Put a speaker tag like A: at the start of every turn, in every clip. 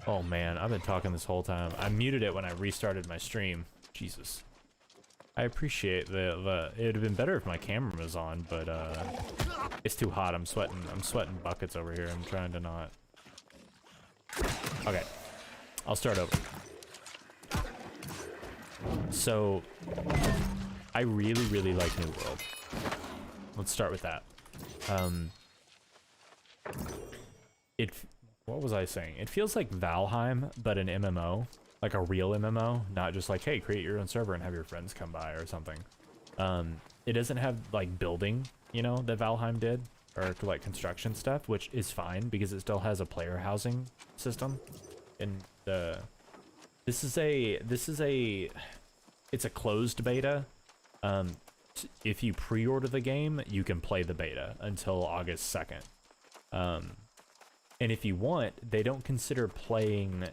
A: Oh man, I've been talking this whole time. I muted it when I restarted my stream. Jesus. I appreciate the it would have been better if my camera was on, but it's too hot. I'm sweating buckets over here. I'm trying to not. Okay. I'll start over. So I really like New World. Let's start with that. What was I saying? It feels like Valheim, but an MMO, like a real MMO, not just like, hey, create your own server and have your friends come by or something. It doesn't have like building, you know, that Valheim did, or like construction stuff, which is fine because it still has a player housing system. And this is a it's a closed beta. If you pre-order the game, you can play the beta until August 2nd. And if you want, they don't consider playing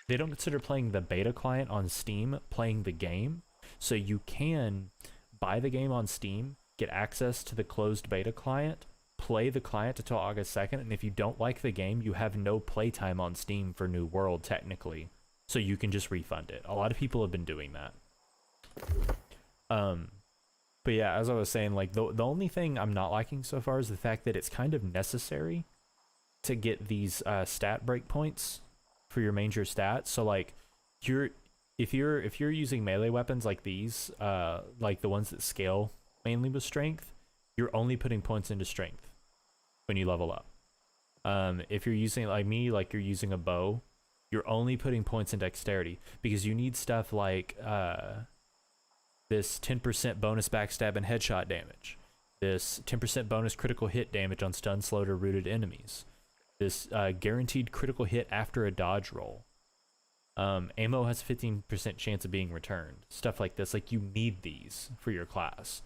A: the beta client on Steam playing the game. So you can buy the game on Steam, get access to the closed beta client, play the client until August 2nd, and if you don't like the game, you have no playtime on Steam for New World technically. So you can just refund it. A lot of people have been doing that. But yeah, as I was saying, like the only thing I'm not liking so far is the fact that it's kind of necessary to get these stat breakpoints for your major stats. So like if you're using melee weapons like these, like the ones that scale mainly with strength, you're only putting points into strength when you level up. If you're using like me, like you're using a bow, you're only putting points in dexterity because you need stuff like this 10% bonus backstab and headshot damage, this 10% bonus critical hit damage on stun, slowed, or rooted enemies, this guaranteed critical hit after a dodge roll. Ammo has a 15% chance of being returned. Stuff like this, like you need these for your class.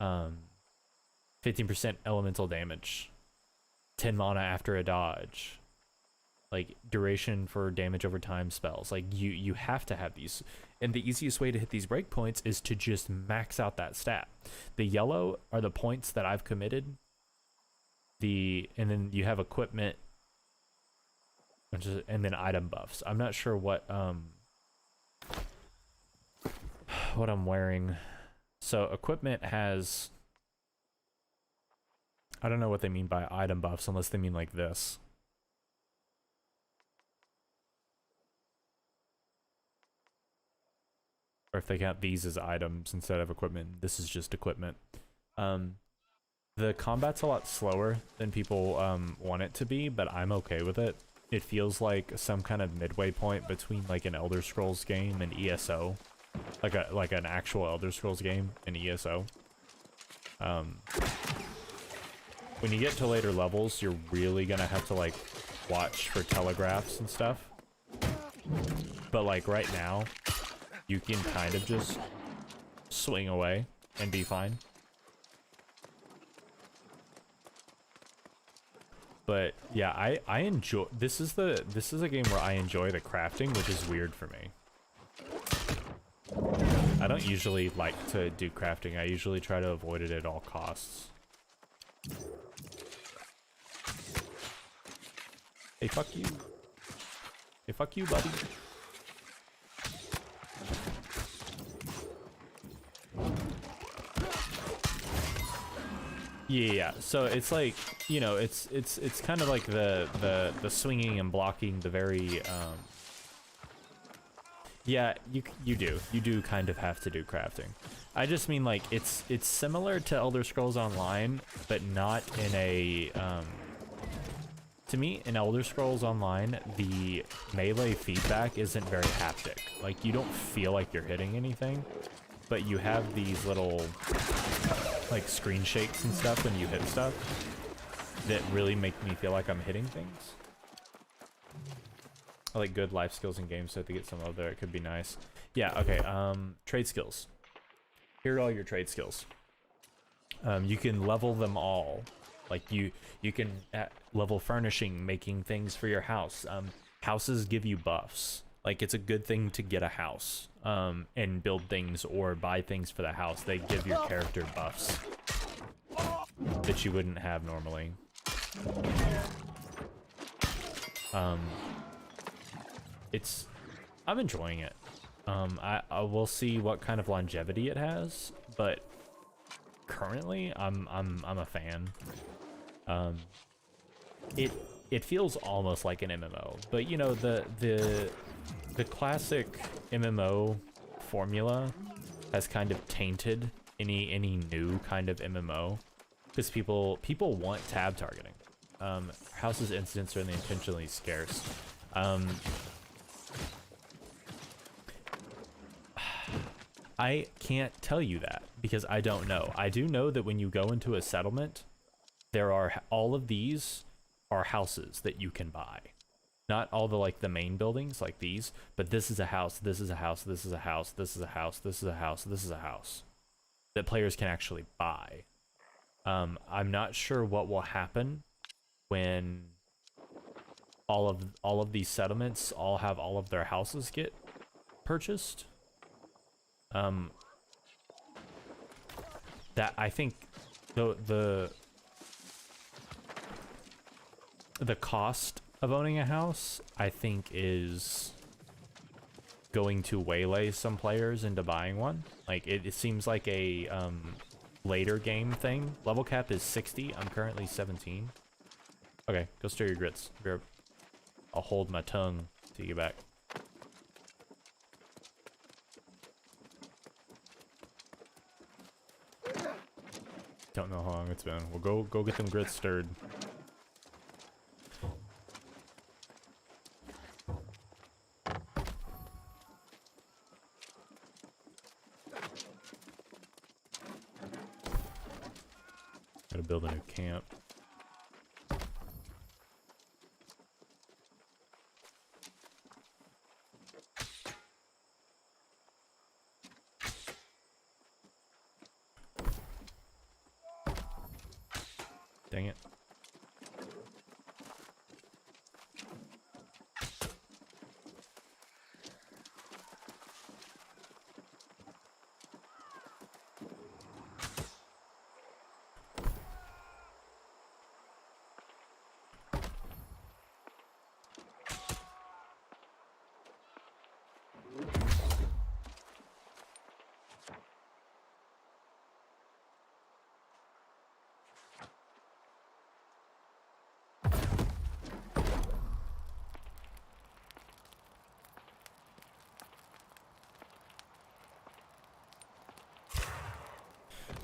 A: 15% elemental damage, 10 mana after a dodge, like duration for damage over time spells. Like you have to have these, and the easiest way to hit these breakpoints is to just max out that stat. The yellow are the points that I've committed. And then you have equipment, and then item buffs. I'm not sure what I'm wearing. So equipment has, I don't know what they mean by item buffs unless they mean like this. Or if they count these as items instead of equipment, this is just equipment. The combat's a lot slower than people want it to be, but I'm okay with it. It feels like some kind of midway point between like an Elder Scrolls game and ESO, like an actual Elder Scrolls game and ESO. When you get to later levels, you're really gonna have to like watch for telegraphs and stuff. But like right now, you can kind of just swing away and be fine. But yeah, I enjoy, this is a game where I enjoy the crafting, which is weird for me. I don't usually like to do crafting. I usually try to avoid it at all costs. Hey, fuck you. Hey, fuck you, buddy. Yeah, so it's like, you know, it's kind of like the swinging and blocking, the very yeah, you do kind of have to do crafting. I just mean like it's similar to Elder Scrolls Online, but not in a to me, in Elder Scrolls Online, the melee feedback isn't very haptic. Like you don't feel like you're hitting anything, but you have these little like screen shakes and stuff when you hit stuff that really make me feel like I'm hitting things. I like good life skills in games, so if they get some of there, it could be nice. Yeah, okay, trade skills. Here are all your trade skills. You can level them all. Like you can level furnishing, making things for your house. Houses give you buffs. Like it's a good thing to get a house and build things or buy things for the house. They give your character buffs that you wouldn't have normally. I'm enjoying it. I will see what kind of longevity it has, but currently I'm a fan. It feels almost like an MMO, but you know, the classic MMO formula has kind of tainted any new kind of MMO, because people want tab targeting. House's incidents are intentionally scarce. I can't tell you that because I don't know. I do know that when you go into a settlement, there are all of these are houses that you can buy. Not all the like the main buildings like these, but this is a house, this is a house, this is a house, this is a house, this is a house, this is a house that players can actually buy. I'm not sure what will happen when all of these settlements all have all of their houses get purchased. That I think the cost of owning a house, I think, is going to waylay some players into buying one. Like it seems like a later game thing. Level cap is 60. I'm currently 17. Okay, go stir your grits. I'll hold my tongue till you get back. Don't know how long it's been. We'll go get them grits stirred. Gotta build a new camp. Dang it.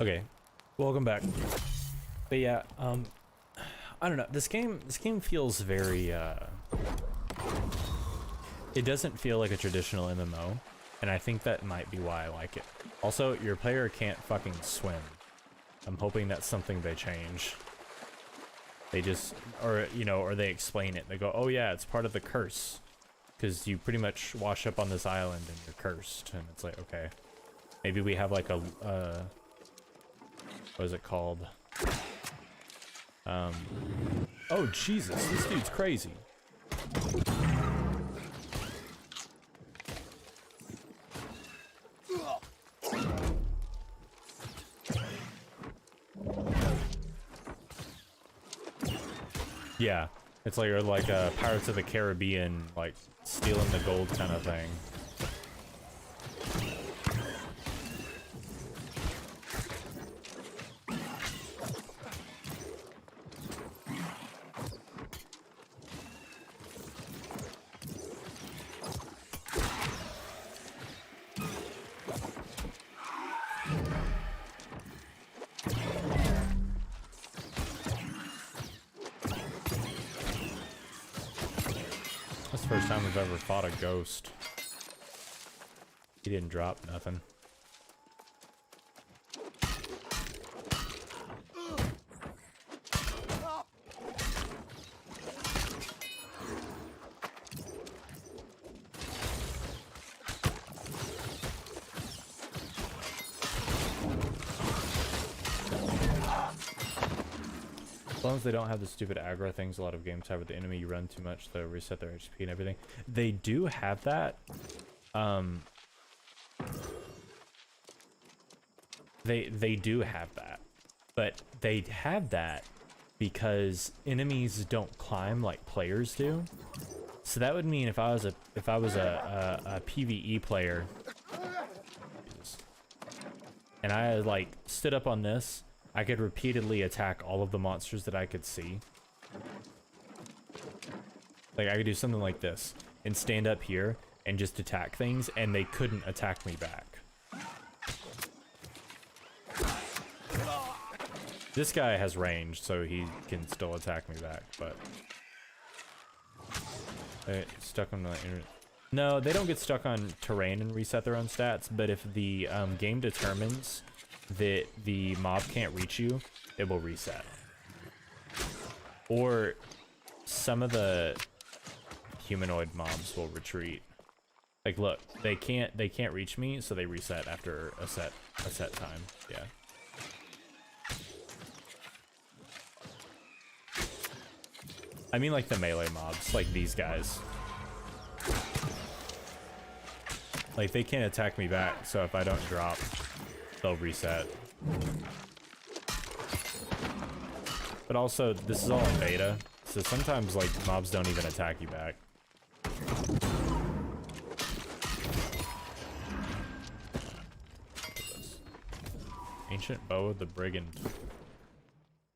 A: Okay, welcome back. But yeah, I don't know. This game feels very it doesn't feel like a traditional MMO, and I think that might be why I like it. Also, your player can't fucking swim. I'm hoping that's something they change. They just, or you know, or they explain it. They go, "Oh yeah, it's part of the curse, because you pretty much wash up on this island and you're cursed." And it's like, okay, maybe we have like a what is it called? Oh Jesus, this dude's crazy. Yeah, it's like a Pirates of the Caribbean, like stealing the gold kind of thing. That's the first time I've ever fought a ghost. He didn't drop nothing. As long as they don't have the stupid aggro things a lot of games have with the enemy, you run too much, they'll reset their HP and everything. They do have that. They do have that. But they have that because enemies don't climb like players do. So that would mean if I was a PvE player, and I like stood up on this, I could repeatedly attack all of the monsters that I could see. Like I could do something like this and stand up here and just attack things, and they couldn't attack me back. This guy has range, so he can still attack me back, but stuck on the internet. No, they don't get stuck on terrain and reset their own stats, but if the game determines that the mob can't reach you, it will reset. Or some of the humanoid mobs will retreat. Like look, they can't reach me, so they reset after a set time. Yeah. I mean like the melee mobs, like these guys. Like they can't attack me back, so if I don't drop, they'll reset. But also, this is all in beta, so sometimes like mobs don't even attack you back. Ancient Bow of the Brigand.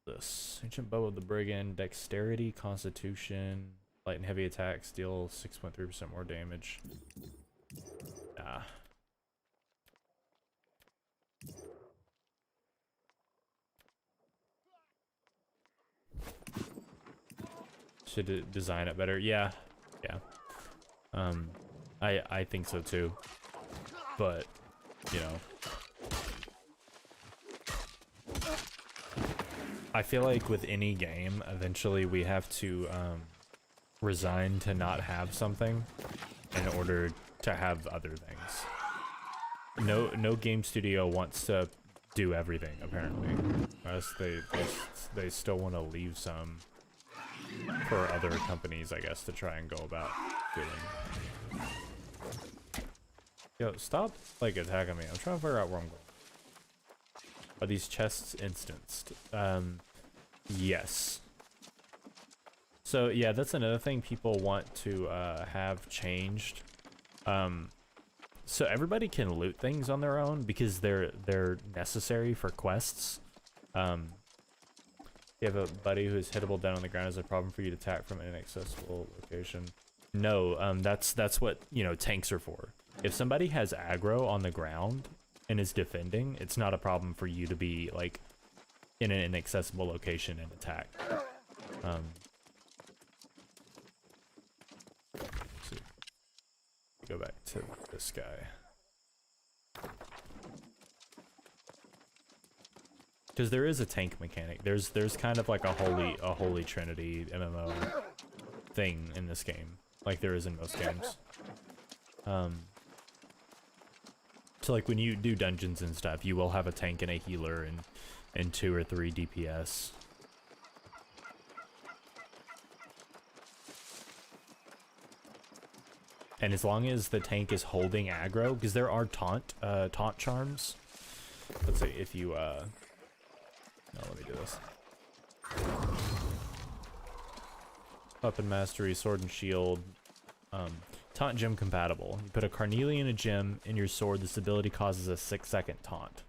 A: This Ancient Bow of the Brigand, dexterity, constitution, light and heavy attacks deal 6.3% more damage. Nah. Should design it better. Yeah. I think so too. But, you know, I feel like with any game, eventually we have to resign to not have something in order to have other things. No game studio wants to do everything, apparently. Unless they still want to leave some for other companies, I guess, to try and go about doing. Yo, stop like attacking me. I'm trying to figure out where I'm going. Are these chests instanced? Yes. So yeah, that's another thing people want to have changed. So everybody can loot things on their own because they're necessary for quests. You have a buddy who is hittable down on the ground, is a problem for you to attack from an inaccessible location. No, that's what, you know, tanks are for. If somebody has aggro on the ground and is defending, it's not a problem for you to be like in an inaccessible location and attack. Let's see. Go back to this guy. Because there is a tank mechanic. There's kind of like a holy trinity MMO thing in this game, like there is in most games. So like when you do dungeons and stuff, you will have a tank and a healer and 2 or 3 DPS. And as long as the tank is holding aggro, because there are taunt charms. Let's say if you no, let me do this. Weapon mastery, sword and shield. Taunt gem compatible. You put a carnelian and a gem in your sword. This ability causes a 6-second taunt.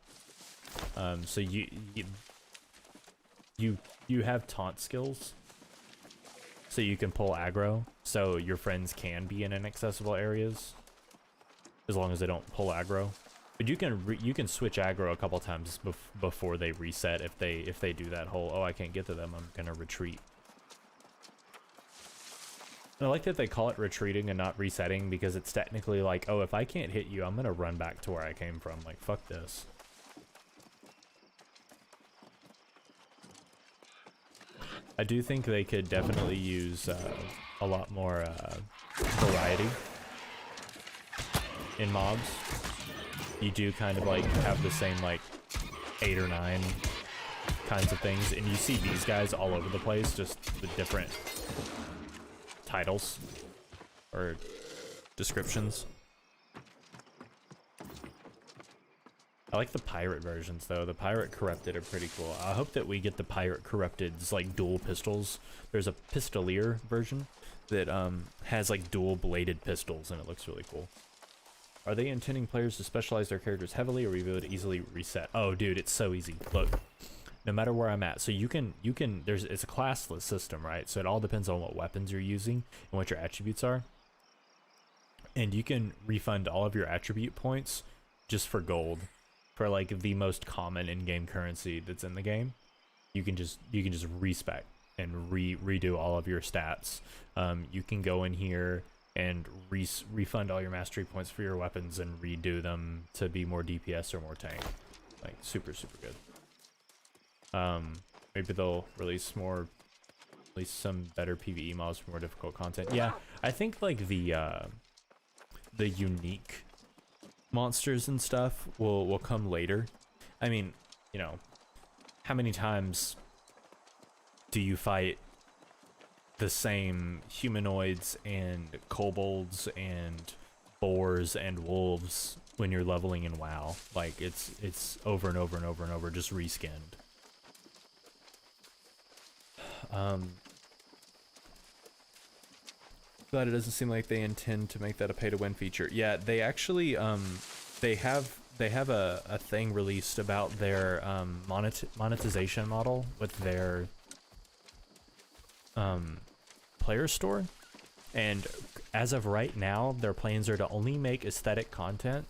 A: So you have taunt skills, so you can pull aggro. So your friends can be in inaccessible areas, as long as they don't pull aggro. But you can switch aggro a couple times before they reset. If they do that whole, oh, I can't get to them, I'm gonna retreat. And I like that they call it retreating and not resetting, because it's technically like, oh, if I can't hit you, I'm gonna run back to where I came from. Like, fuck this. I do think they could definitely use a lot more variety in mobs. You do kind of like have the same like 8 or 9 kinds of things, and you see these guys all over the place, just the different titles or descriptions. I like the pirate versions though. The pirate corrupted are pretty cool. I hope that we get the pirate corrupted's like dual pistols. There's a pistolier version that has like dual bladed pistols, and it looks really cool. Are they intending players to specialize their characters heavily, or will we be able to easily reset? Oh, dude, it's so easy. Look, no matter where I'm at, so you can it's a classless system, right? So it all depends on what weapons you're using and what your attributes are, and you can refund all of your attribute points just for gold, for like the most common in-game currency that's in the game. You can just respec and redo all of your stats. You can go in here and refund all your mastery points for your weapons and redo them to be more DPS or more tank. Like super good. Maybe they'll release some better PvE mods for more difficult content. Yeah, I think like the unique monsters and stuff will come later. I mean, you know, how many times do you fight the same humanoids and kobolds and boars and wolves when you're leveling in WoW? Like it's over and over and over and over, just reskinned. But it doesn't seem like they intend to make that a pay-to-win feature. Yeah, they actually they have a thing released about their monetization model with their player store, and as of right now their plans are to only make aesthetic content,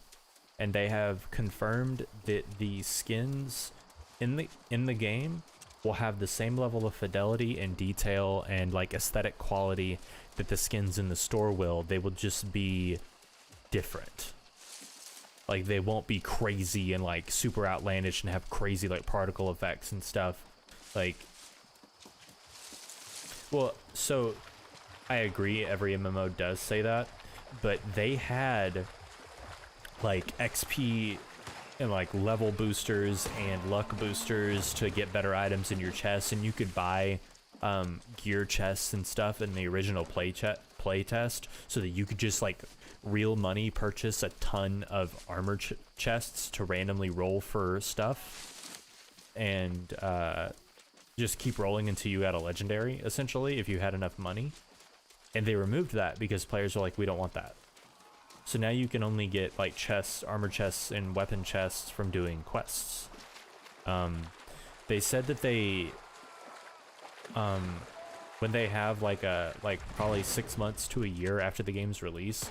A: and they have confirmed that the skins in the game will have the same level of fidelity and detail and like aesthetic quality that the skins in the store will. They will just be different. Like they won't be crazy and like super outlandish and have crazy like particle effects and stuff. Like, well, so I agree, every MMO does say that, but they had like XP and like level boosters and luck boosters to get better items in your chests, and you could buy gear chests and stuff in the original play test, so that you could just like real money purchase a ton of armor chests to randomly roll for stuff, and just keep rolling until you got a legendary, essentially, if you had enough money. And they removed that because players are like, we don't want that. So now you can only get like chests, armor chests, and weapon chests from doing quests. They said that they, when they have like probably 6 months to a year after the game's release,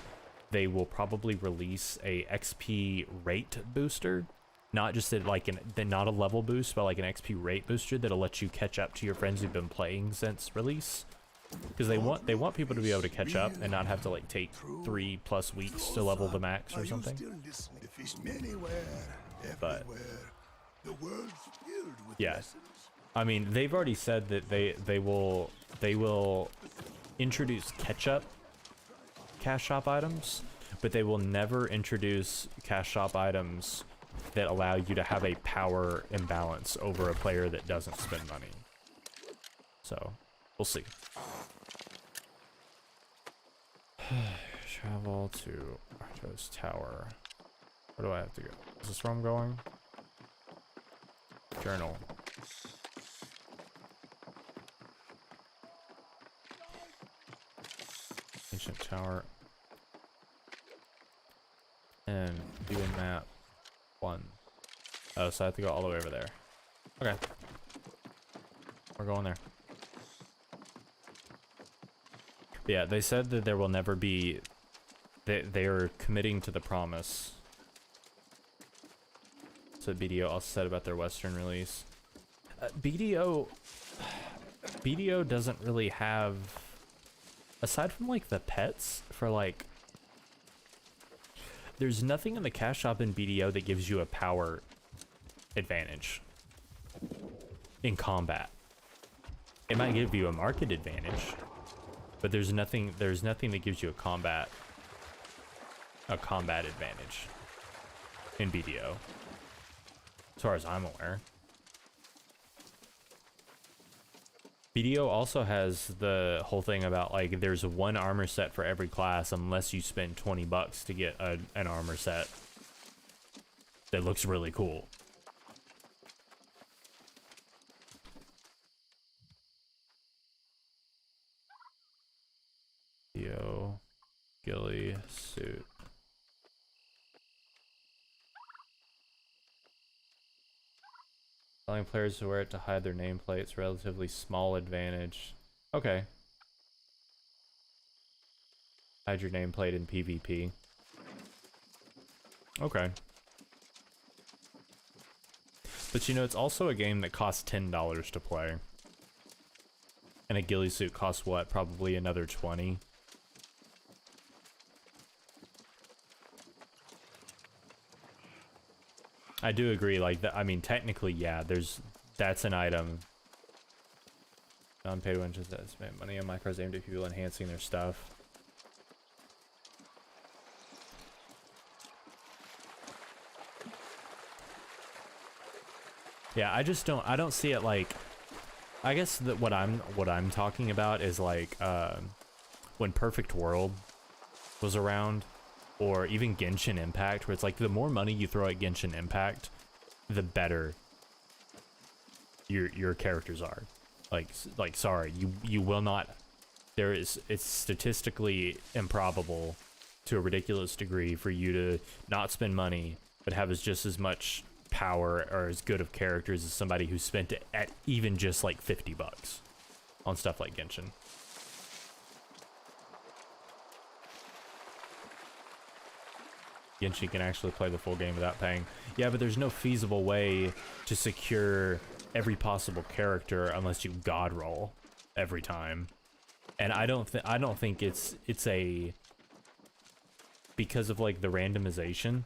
A: they will probably release a XP rate booster, not just not a level boost, but like an XP rate booster that'll let you catch up to your friends who've been playing since release. Because they want people to be able to catch up and not have to like take 3+ weeks to level the max or something. But yeah, I mean, they've already said that they will introduce catch-up cash shop items, but they will never introduce cash shop items that allow you to have a power imbalance over a player that doesn't spend money. So we'll see. Travel to Arthos Tower. Where do I have to go? Is this where I'm going? Journal. Ancient Tower. And view map 1. Oh, so I have to go all the way over there. Okay. We're going there. But yeah, they said that there will never be... They are committing to the promise. So BDO also said about their Western release. BDO doesn't really have... Aside from like the pets for like... There's nothing in the cash shop in BDO that gives you a power advantage in combat. It might give you a market advantage, but there's nothing that gives you a combat advantage in BDO, as far as I'm aware. BDO also has the whole thing about like there's one armor set for every class unless you spend $20 to get an armor set that looks really cool. Ghillie suit. Allowing players to wear it to hide their nameplates, relatively small advantage. Okay. Hide your nameplate in PvP. Okay. But you know, it's also a game that costs $10 to play. And a ghillie suit costs what? Probably another 20. I do agree, like, I mean, technically, yeah, that's an item. Non-paid winches that spend money on micros aimed at people enhancing their stuff. Yeah, I don't see it like, I guess that what I'm talking about is like, when Perfect World was around, or even Genshin Impact, where it's like the more money you throw at Genshin Impact, the better your characters are. Like sorry, you will not. It's statistically improbable to a ridiculous degree for you to not spend money but have just as much power or as good of characters as somebody who spent it at even just like $50 on stuff like Genshin. Genshin can actually play the full game without paying. Yeah, but there's no feasible way to secure every possible character unless you god roll every time. And I don't think it's a, because of like the randomization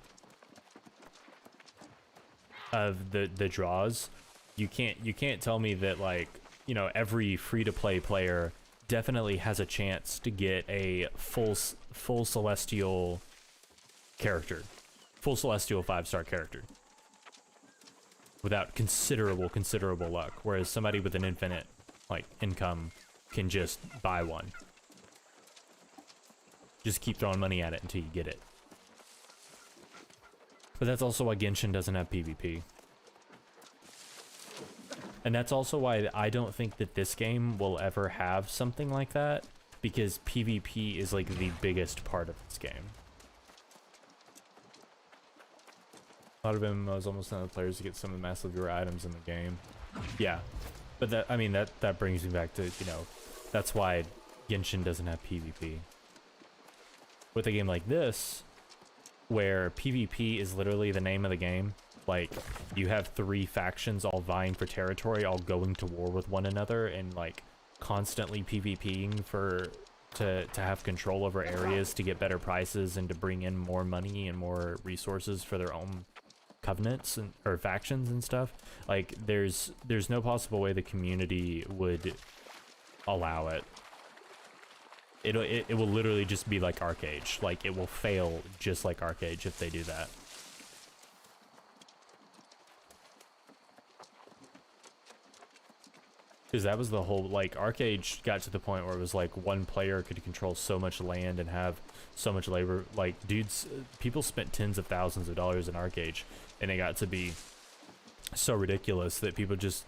A: of the draws, you can't tell me that, like, you know, every free-to-play player definitely has a chance to get a full celestial character, full celestial 5-star character without considerable luck, whereas somebody with an infinite like income can just buy one. Just keep throwing money at it until you get it. But that's also why Genshin doesn't have PvP. And that's also why I don't think that this game will ever have something like that, because PvP is like the biggest part of this game. A lot of MMOs almost none of the players to get some of the massive rare items in the game. Yeah, but that, I mean, that brings me back to, you know, that's why Genshin doesn't have PvP. With a game like this, where PvP is literally the name of the game, like, you have 3 factions all vying for territory, all going to war with one another, and like constantly PvPing to have control over areas to get better prices and to bring in more money and more resources for their own covenants and or factions and stuff. Like, there's no possible way the community would allow it. It will literally just be like Arcade. Like, it will fail just like Arcade if they do that. Because that was the whole, like, Arcade got to the point where it was like one player could control so much land and have so much labor. Like, dudes, people spent tens of thousands of dollars in Arcade, and it got to be so ridiculous that people just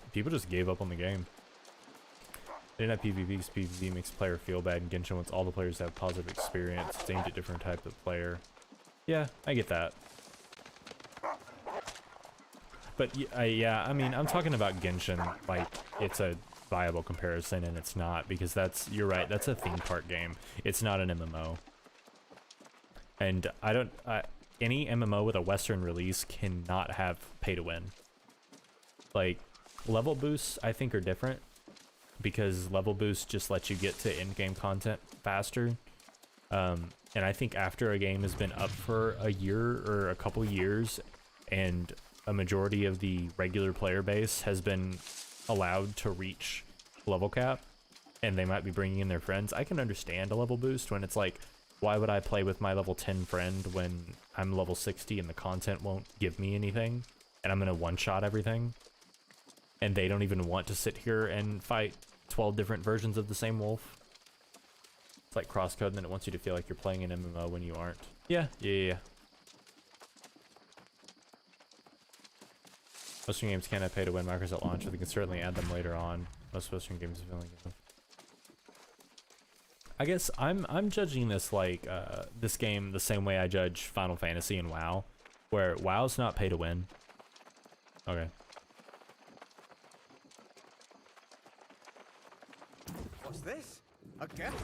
A: gave up on the game. They didn't have PvP because PvP makes player feel bad, and Genshin wants all the players to have positive experience. It's aimed at different type of player. Yeah, I get that. But yeah, I mean, I'm talking about Genshin like it's a viable comparison, and it's not, because you're right, that's a theme park game. It's not an MMO. And any MMO with a Western release cannot have pay to win. Like, level boosts, I think, are different, because level boosts just let you get to in-game content faster. And I think after a game has been up for a year or a couple years, and a majority of the regular player base has been allowed to reach level cap, and they might be bringing in their friends, I can understand a level boost when it's like, why would I play with my level 10 friend when I'm level 60 and the content won't give me anything, and I'm gonna one-shot everything, and they don't even want to sit here and fight 12 different versions of the same wolf. It's like crosscode, and then it wants you to feel like you're playing an MMO when you aren't. Yeah. Western games cannot pay to win micros at launch, but they can certainly add them later on. Most Western games have only given. I guess I'm judging this like this game the same way I judge Final Fantasy and WoW, where WoW's not pay to win. Okay.
B: What's this? A gift?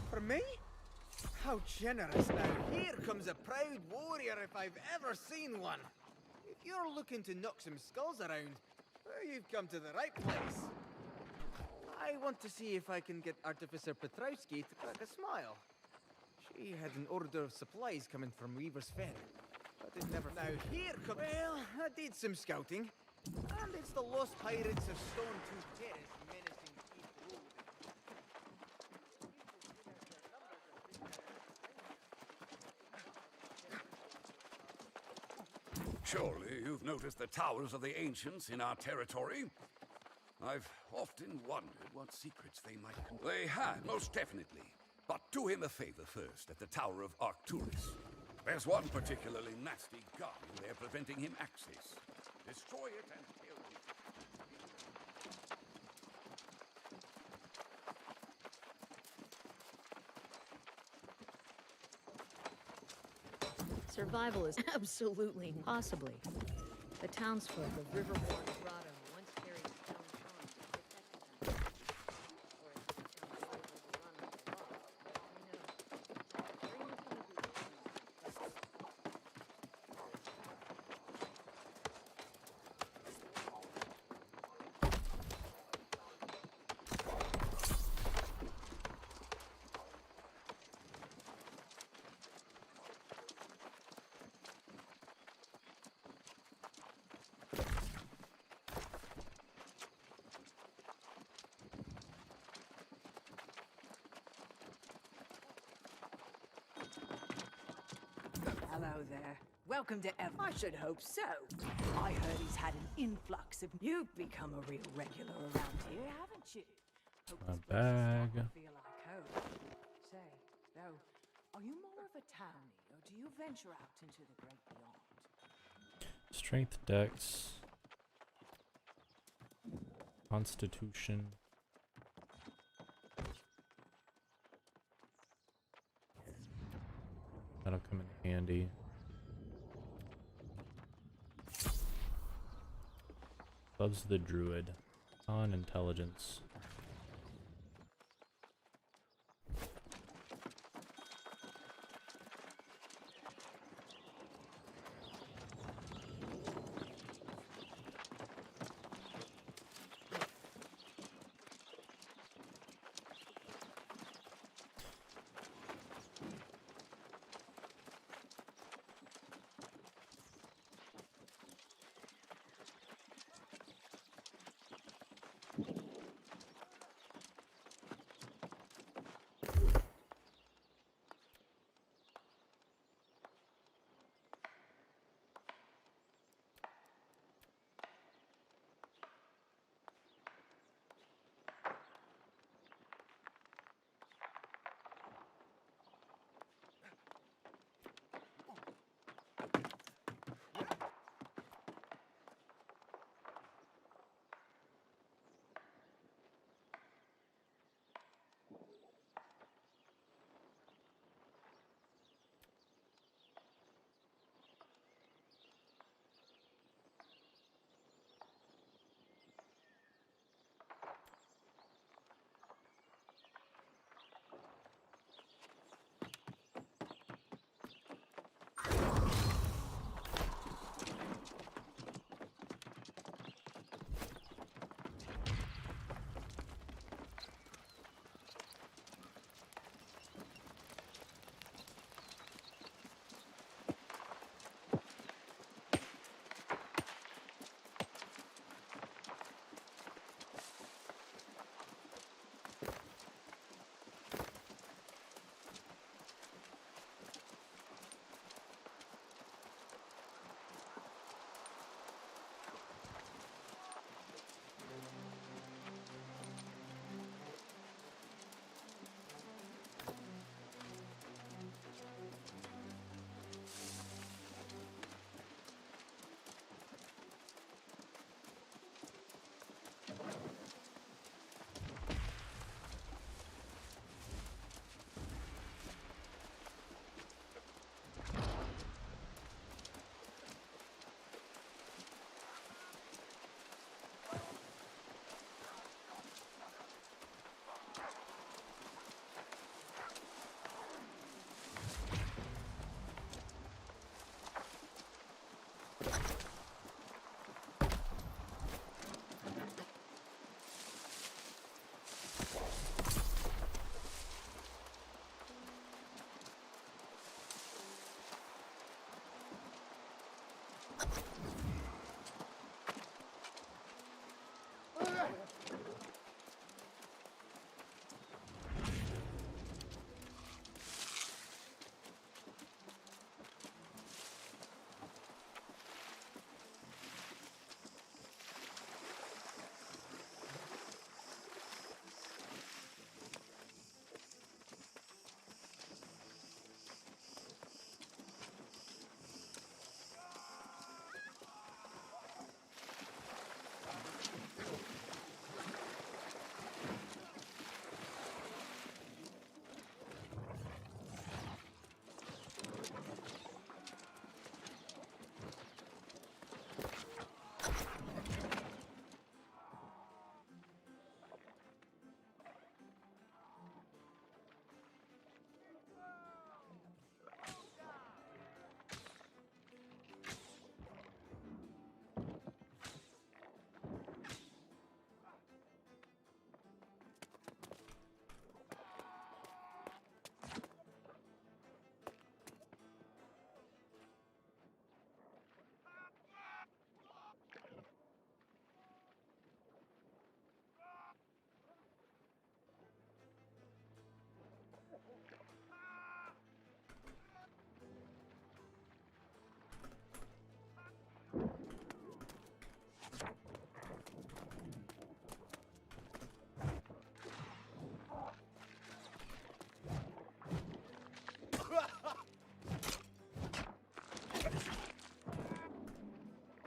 B: For me? How generous. Now, here comes a proud warrior if I've ever seen one. If you're looking to knock some skulls around, well, you've come to the right place. I want to see if I can get Artificer Petrowski to crack a smile. She had an order of supplies coming from Weaver's Fen, but it never... Now, here comes... Well, I did some scouting, and it's the Lost Pirates of Stone Tooth Terrace menacing Keith Road.
C: Surely you've noticed the towers of the ancients in our territory? I've often wondered what secrets they might contain. They had, most definitely. But do him a favor first at the Tower of Arcturus. There's one particularly nasty guardian there preventing him access. Destroy it and kill it.
D: Survival is absolutely impossibly. The townsfolk of Riverborn Grotto once carried stone charms that protected them. Or as the town was overrun by the law, who knows? Bring the people
E: Hello there. Welcome to Ev. I should hope so. I heard he's had an influx of... You've become a real regular around here, haven't you? Hope
A: My
E: this place is
A: bag.
E: starting to feel like home. Say, though, are you more of a townie, or do you venture out into the great beyond?
A: Strength, Dex, Constitution. That'll come in handy. Loves the druid. On intelligence.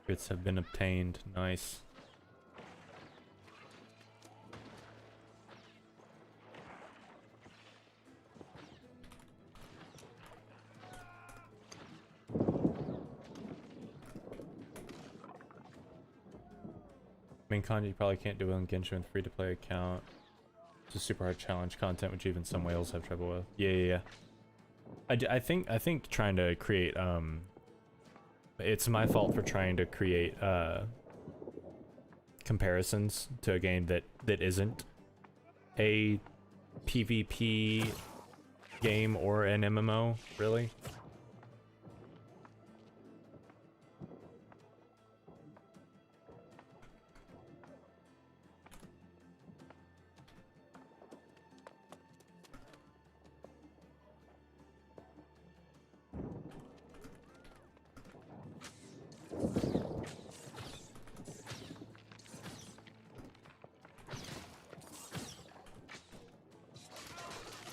A: Bits have been obtained. Nice. Main content you probably can't do on Genshin with free-to-play account. It's a super hard challenge content, which even some whales have trouble with. Yeah. I think trying to create it's my fault for trying to create comparisons to a game that isn't a PvP game or an MMO, really.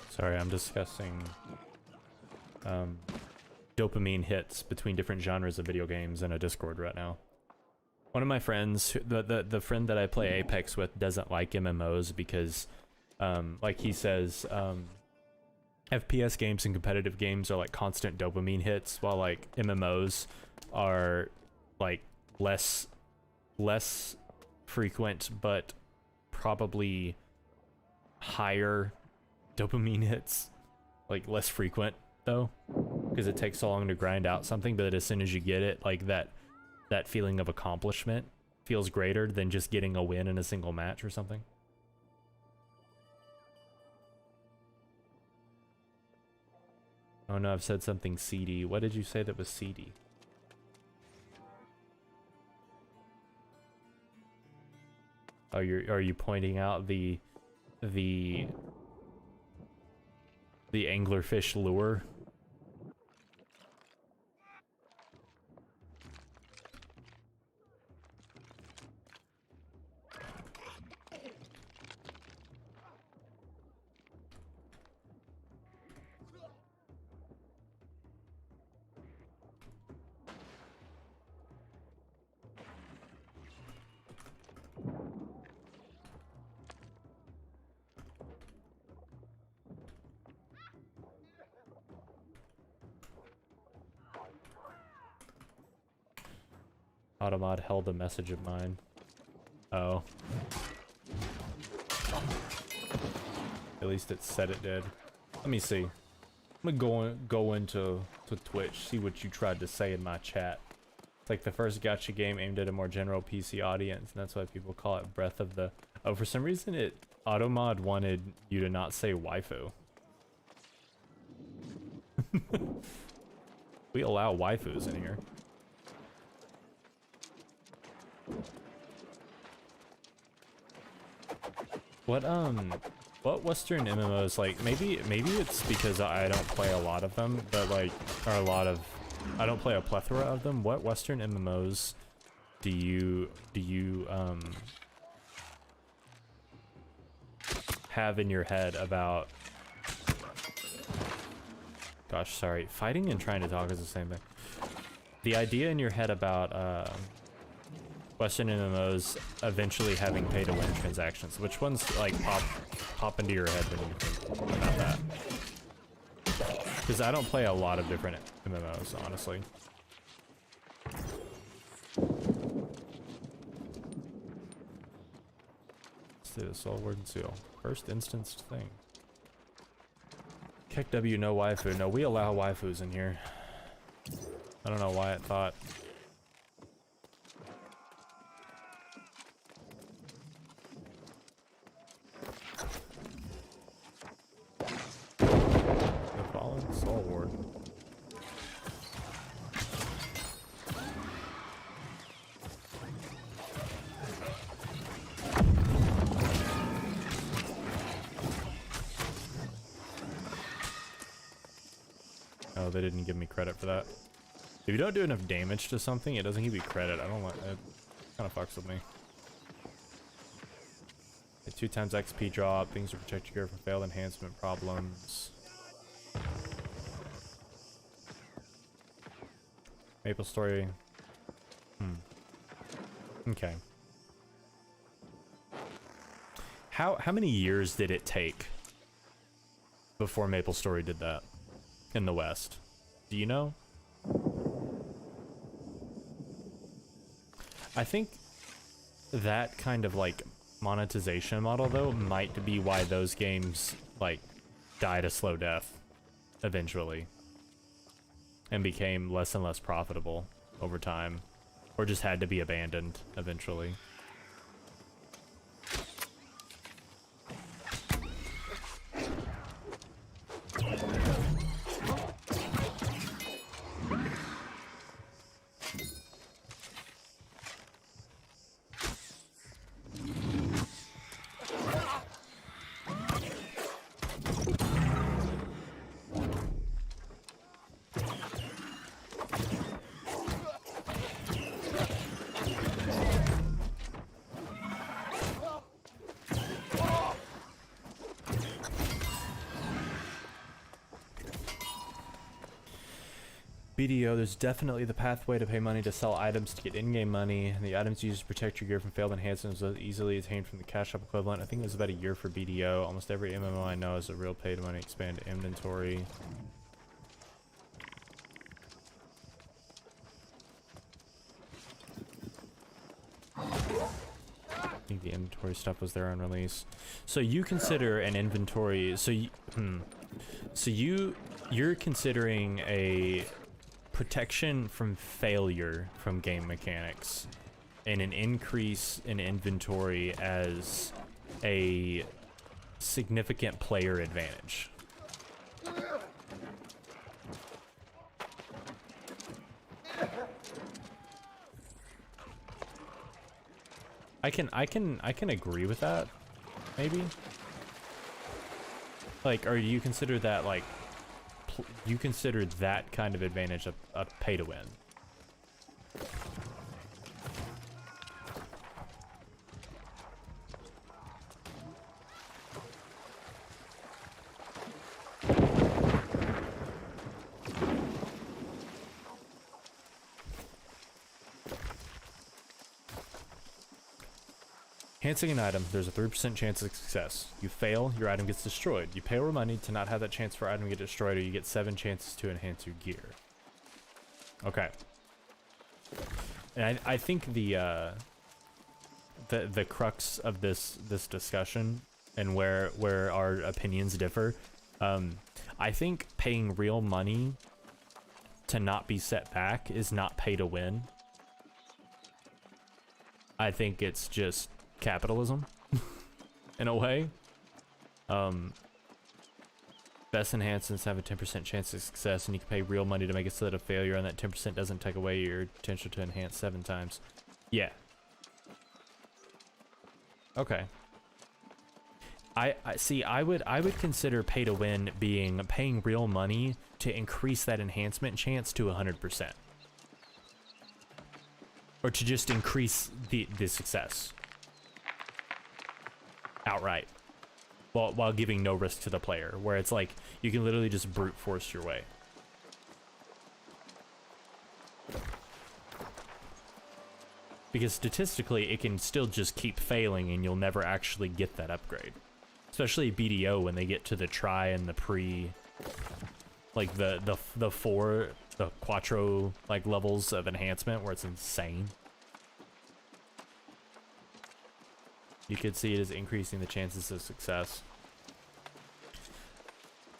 A: Sorry, I'm discussing dopamine hits between different genres of video games in a Discord right now. One of my friends, the friend that I play Apex with, doesn't like MMOs because, like he says, FPS games and competitive games are like constant dopamine hits, while like MMOs are like less frequent, but probably higher dopamine hits, like less frequent though, because it takes so long to grind out something, but as soon as you get it, like that feeling of accomplishment feels greater than just getting a win in a single match or something. Oh no, I've said something seedy. What did you say that was seedy? Oh, are you pointing out the anglerfish lure? Automod held a message of mine. Oh. At least it said it did. Let me see. I'm gonna go into Twitch, see what you tried to say in my chat. It's like the first gacha game aimed at a more general PC audience, and that's why people call it Breath of the... Oh, for some reason Automod wanted you to not say waifu. We allow waifus in here. what Western MMOs, like, maybe it's because I don't play a lot of them, but like, or I don't play a plethora of them. What Western MMOs do you have in your head about, gosh, sorry, fighting and trying to talk is the same thing. The idea in your head about Western MMOs eventually having pay-to-win transactions. Which ones like pop into your head when you think about that? Because I don't play a lot of different MMOs, honestly. Let's do this. Soul Word and Seal. First instanced thing. Keck W, no waifu. No, we allow waifus in here. I don't know why it thought. The Fallen Soul Ward. Oh, they didn't give me credit for that. If you don't do enough damage to something, it doesn't give you credit. I don't want it. Kind of fucks with me. A 2x XP drop, things to protect your gear from failed enhancement problems. Maple Story. Okay. How many years did it take before Maple Story did that in the West? Do you know? I think that kind of like monetization model though might be why those games like died a slow death eventually and became less and less profitable over time, or just had to be abandoned eventually. BDO, there's definitely the pathway to pay money to sell items to get in-game money. And the items used to protect your gear from failed enhancements are easily attained from the cash shop equivalent. I think it was about a year for BDO. Almost every MMO I know is a real pay-to-money expand inventory. I think the inventory stuff was there on release. So you consider an inventory, you're considering a protection from failure from game mechanics and an increase in inventory as a significant player advantage. I can agree with that, maybe. Like, or do you consider that like you consider that kind of advantage a pay to win? Enhancing an item, there's a 3% chance of success. You fail, your item gets destroyed. You pay more money to not have that chance for item to get destroyed, or you get 7 chances to enhance your gear. Okay. And I think the crux of this discussion and where our opinions differ, I think paying real money to not be set back is not pay to win. I think it's just capitalism in a way. Best enhancements have a 10% chance of success, and you can pay real money to make it so that a failure, and that 10% doesn't take away your potential to enhance 7 times. Yeah. Okay. I see. I would consider pay to win being paying real money to increase that enhancement chance to 100%, or to just increase the success outright, while giving no risk to the player. Where it's like you can literally just brute force your way. Because statistically, it can still just keep failing, and you'll never actually get that upgrade. Especially BDO when they get to the try and the pre, like the quattro like levels of enhancement, where it's insane. You could see it as increasing the chances of success.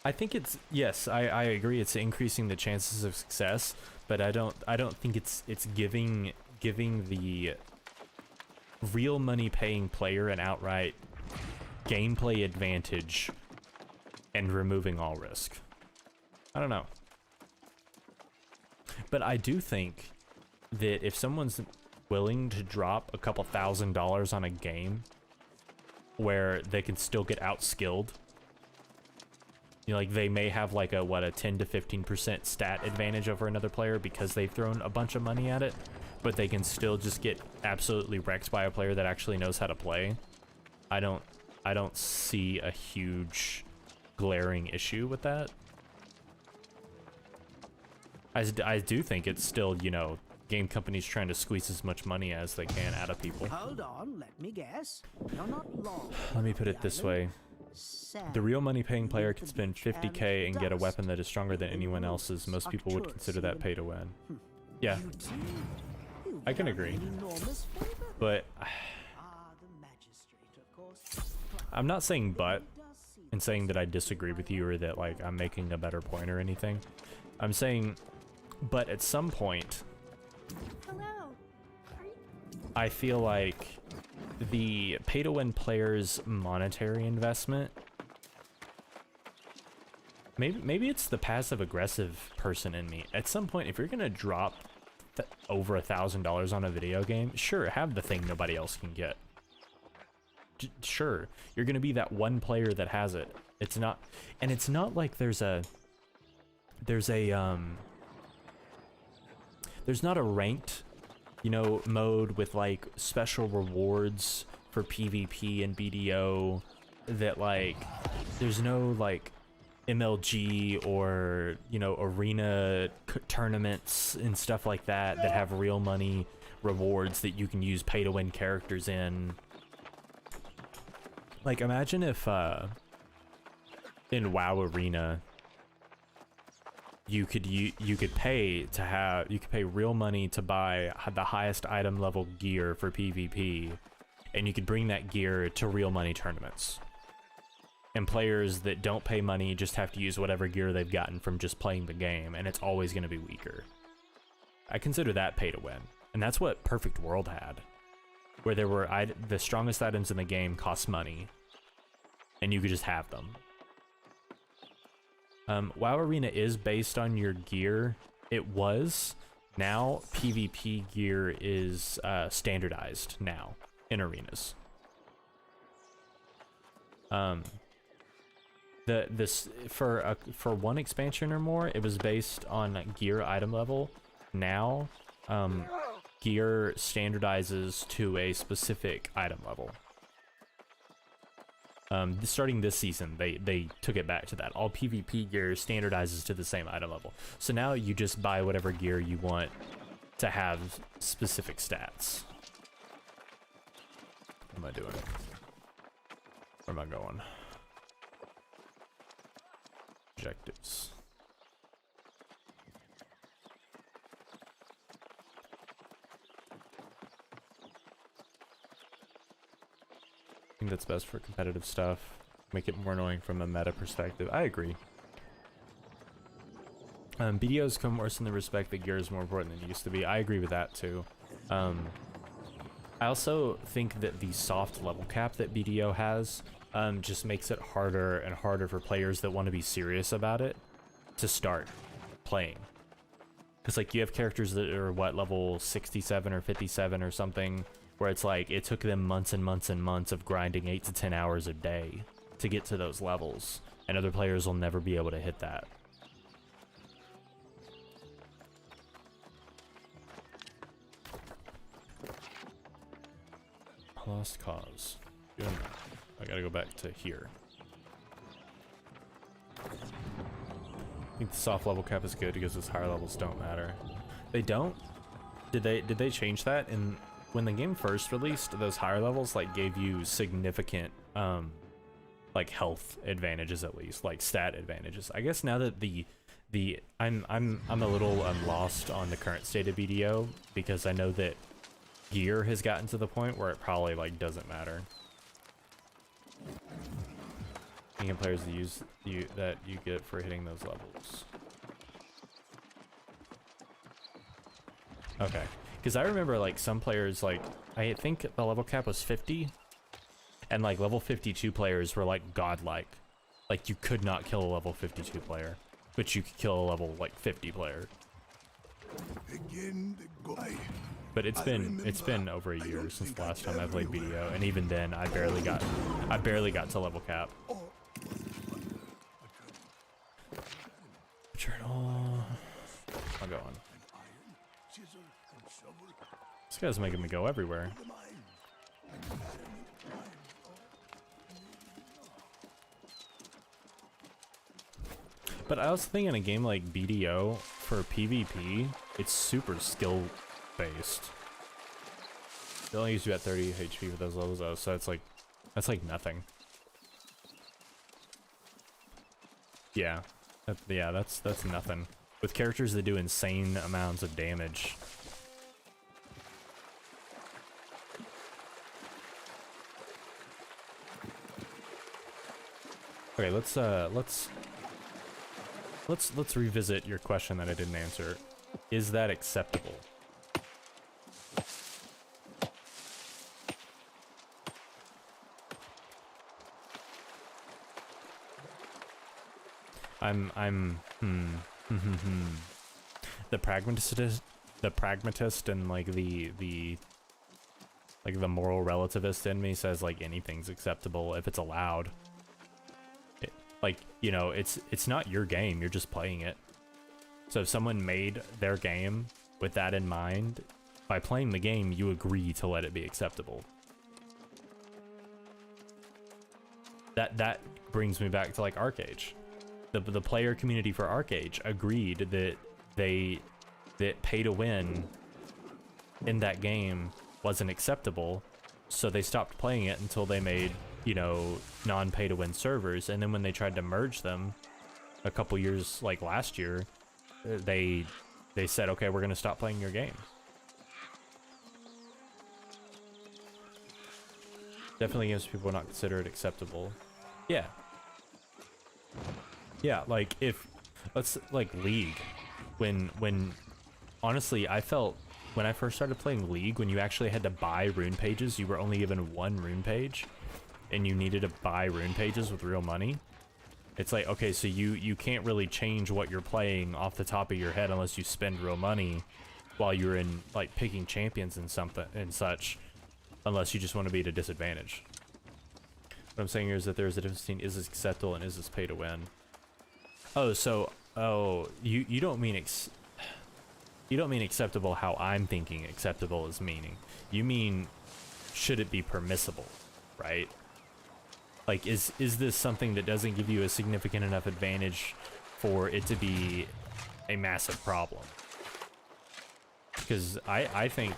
A: I think it's, yes, I agree, it's increasing the chances of success, but I don't think it's giving the real money paying player an outright gameplay advantage and removing all risk. I don't know. But I do think that if someone's willing to drop a couple $1,000s on a game where they can still get outskilled, you know, like they may have like a 10 to 15% stat advantage over another player because they've thrown a bunch of money at it, but they can still just get absolutely wrecked by a player that actually knows how to play. I don't see a huge glaring issue with that. I do think it's still, you know, game companies trying to squeeze as much money as they can out of people.
F: Hold on, let me guess. You're not long.
A: Let me put it this way. The real money paying player can spend 50k and get a weapon that is stronger than anyone else's. Most people would consider that pay to win. Yeah, I can agree. But I'm not saying but and saying that I disagree with you or that like I'm making a better point or anything. I'm saying, but at some point, I feel like the pay to win player's monetary investment, maybe it's the passive aggressive person in me. At some point, if you're gonna drop over $1,000 on a video game, sure, have the thing nobody else can get. Sure, you're gonna be that one player that has it. It's not, and it's not like there's not a ranked, you know, mode with like special rewards for PvP and BDO that like there's no like MLG or, you know, arena tournaments and stuff like that that have real money rewards that you can use pay to win characters in. Like imagine if in WoW Arena you could pay real money to buy the highest item level gear for PvP, and you could bring that gear to real money tournaments. And players that don't pay money just have to use whatever gear they've gotten from just playing the game, and it's always going to be weaker. I consider that pay to win, and that's what Perfect World had, where there were the strongest items in the game cost money, and you could just have them. WoW Arena is based on your gear. It was. Now PvP gear is standardized now in arenas. For one expansion or more, it was based on gear item level. Now, gear standardizes to a specific item level. Starting this season, they took it back to that. All PvP gear standardizes to the same item level. So now you just buy whatever gear you want to have specific stats. What am I doing? Where am I going? Objectives. I think that's best for competitive stuff. Make it more annoying from a meta perspective. I agree. BDOs come worse in the respect that gear is more important than it used to be. I agree with that too. I also think that the soft level cap that BDO has just makes it harder and harder for players that want to be serious about it to start playing. Because like you have characters that are what, level 67 or 57 or something, where it's like it took them months and months and months of grinding 8 to 10 hours a day to get to those levels, and other players will never be able to hit that. Lost cause. Doing that. I gotta go back to here. I think the soft level cap is good because those higher levels don't matter. They don't? Did they change that? And when the game first released, those higher levels like gave you significant like health advantages, at least like stat advantages. I guess now that I'm a little lost on the current state of BDO, because I know that gear has gotten to the point where it probably like doesn't matter. Game players that you get for hitting those levels. Okay, because I remember like some players, like I think the level cap was 50, and like level 52 players were like godlike. Like you could not kill a level 52 player, but you could kill a level like 50 player. But it's been over a year since the last time I played BDO, and even then I barely got to level cap. Journal. I'll go on. This guy's making me go everywhere. But I also think in a game like BDO, for PvP, it's super skill based. They only use you at 30 HP for those levels though, so it's like, that's like nothing. Yeah. That's nothing. With characters that do insane amounts of damage. Okay, let's revisit your question that I didn't answer. Is that acceptable? The pragmatist and like the moral relativist in me says like anything's acceptable if it's allowed. Like, you know, it's not your game, you're just playing it. So if someone made their game with that in mind, by playing the game, you agree to let it be acceptable. That brings me back to like ArcAge. The player community for ArcAge agreed that pay to win in that game wasn't acceptable, so they stopped playing it until they made, you know, non-pay to win servers. And then when they tried to merge them a couple years, like last year, they said, okay, we're gonna stop playing your game. Definitely against people not consider it acceptable. Yeah, like if let's like League, when honestly I felt when I first started playing League, when you actually had to buy rune pages, you were only given one rune page and you needed to buy rune pages with real money. It's like, okay, so you can't really change what you're playing off the top of your head unless you spend real money while you're in like picking champions and something and such, unless you just want to be at a disadvantage. What I'm saying here is that there's a difference between is this acceptable and is this pay to win. You don't mean acceptable how I'm thinking acceptable is meaning. You mean, should it be permissible, right? Like, is this something that doesn't give you a significant enough advantage for it to be a massive problem? Because I think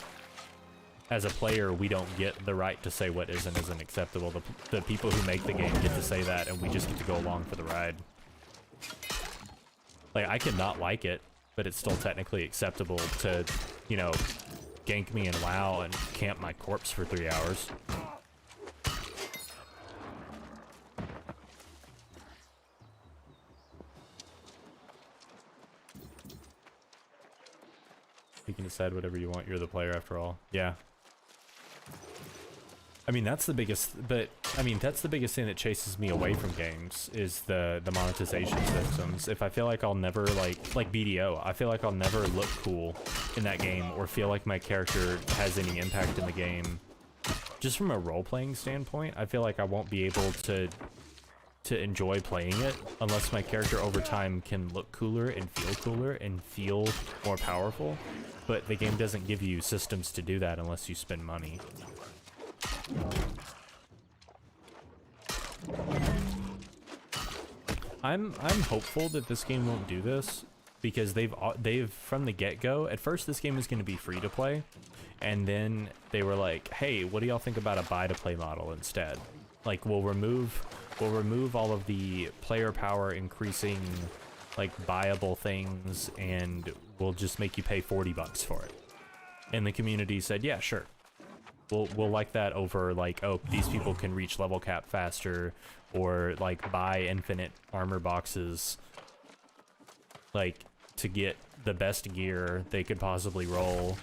A: as a player, we don't get the right to say what is and isn't acceptable. The people who make the game get to say that, and we just get to go along for the ride. Like, I could not like it, but it's still technically acceptable to, you know, gank me in WoW and camp my corpse for 3 hours. You can decide whatever you want. You're the player after all. Yeah. I mean, that's the biggest thing that chases me away from games is the monetization systems. If I feel like I'll never like BDO, I feel like I'll never look cool in that game or feel like my character has any impact in the game. Just from a role-playing standpoint, I feel like I won't be able to to enjoy playing it unless my character over time can look cooler and feel more powerful. But the game doesn't give you systems to do that unless you spend money. I'm hopeful that this game won't do this because they've from the get-go. At first, this game was going to be free to play, and then they were like, "Hey, what do y'all think about a buy-to-play model instead? Like, we'll remove all of the player power increasing, like, buyable things, and we'll just make you pay $40 for it." And the community said, "Yeah, sure. We'll like that over, like, oh, these people can reach level cap faster, or like buy infinite armor boxes, like, to get the best gear they could possibly roll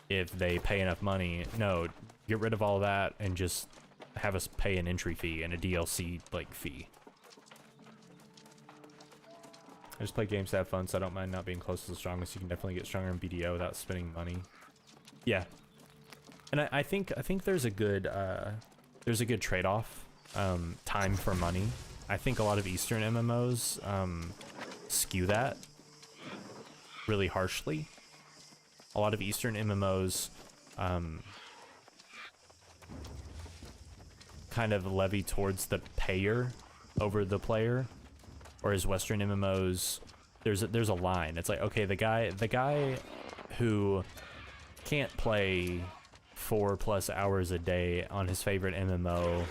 A: if they pay enough money. No, get rid of all that and just have us pay an entry fee and a DLC like fee." I just play games to have fun, so I don't mind not being close to the strongest. You can definitely get stronger in BDO without spending money. Yeah, and I think there's a good trade-off. Time for money. I think a lot of Eastern MMOs skew that really harshly. A lot of Eastern MMOs kind of levy towards the payer over the player, whereas Western MMOs, there's a line. It's like, okay, the guy who can't play 4+ hours a day on his favorite MMO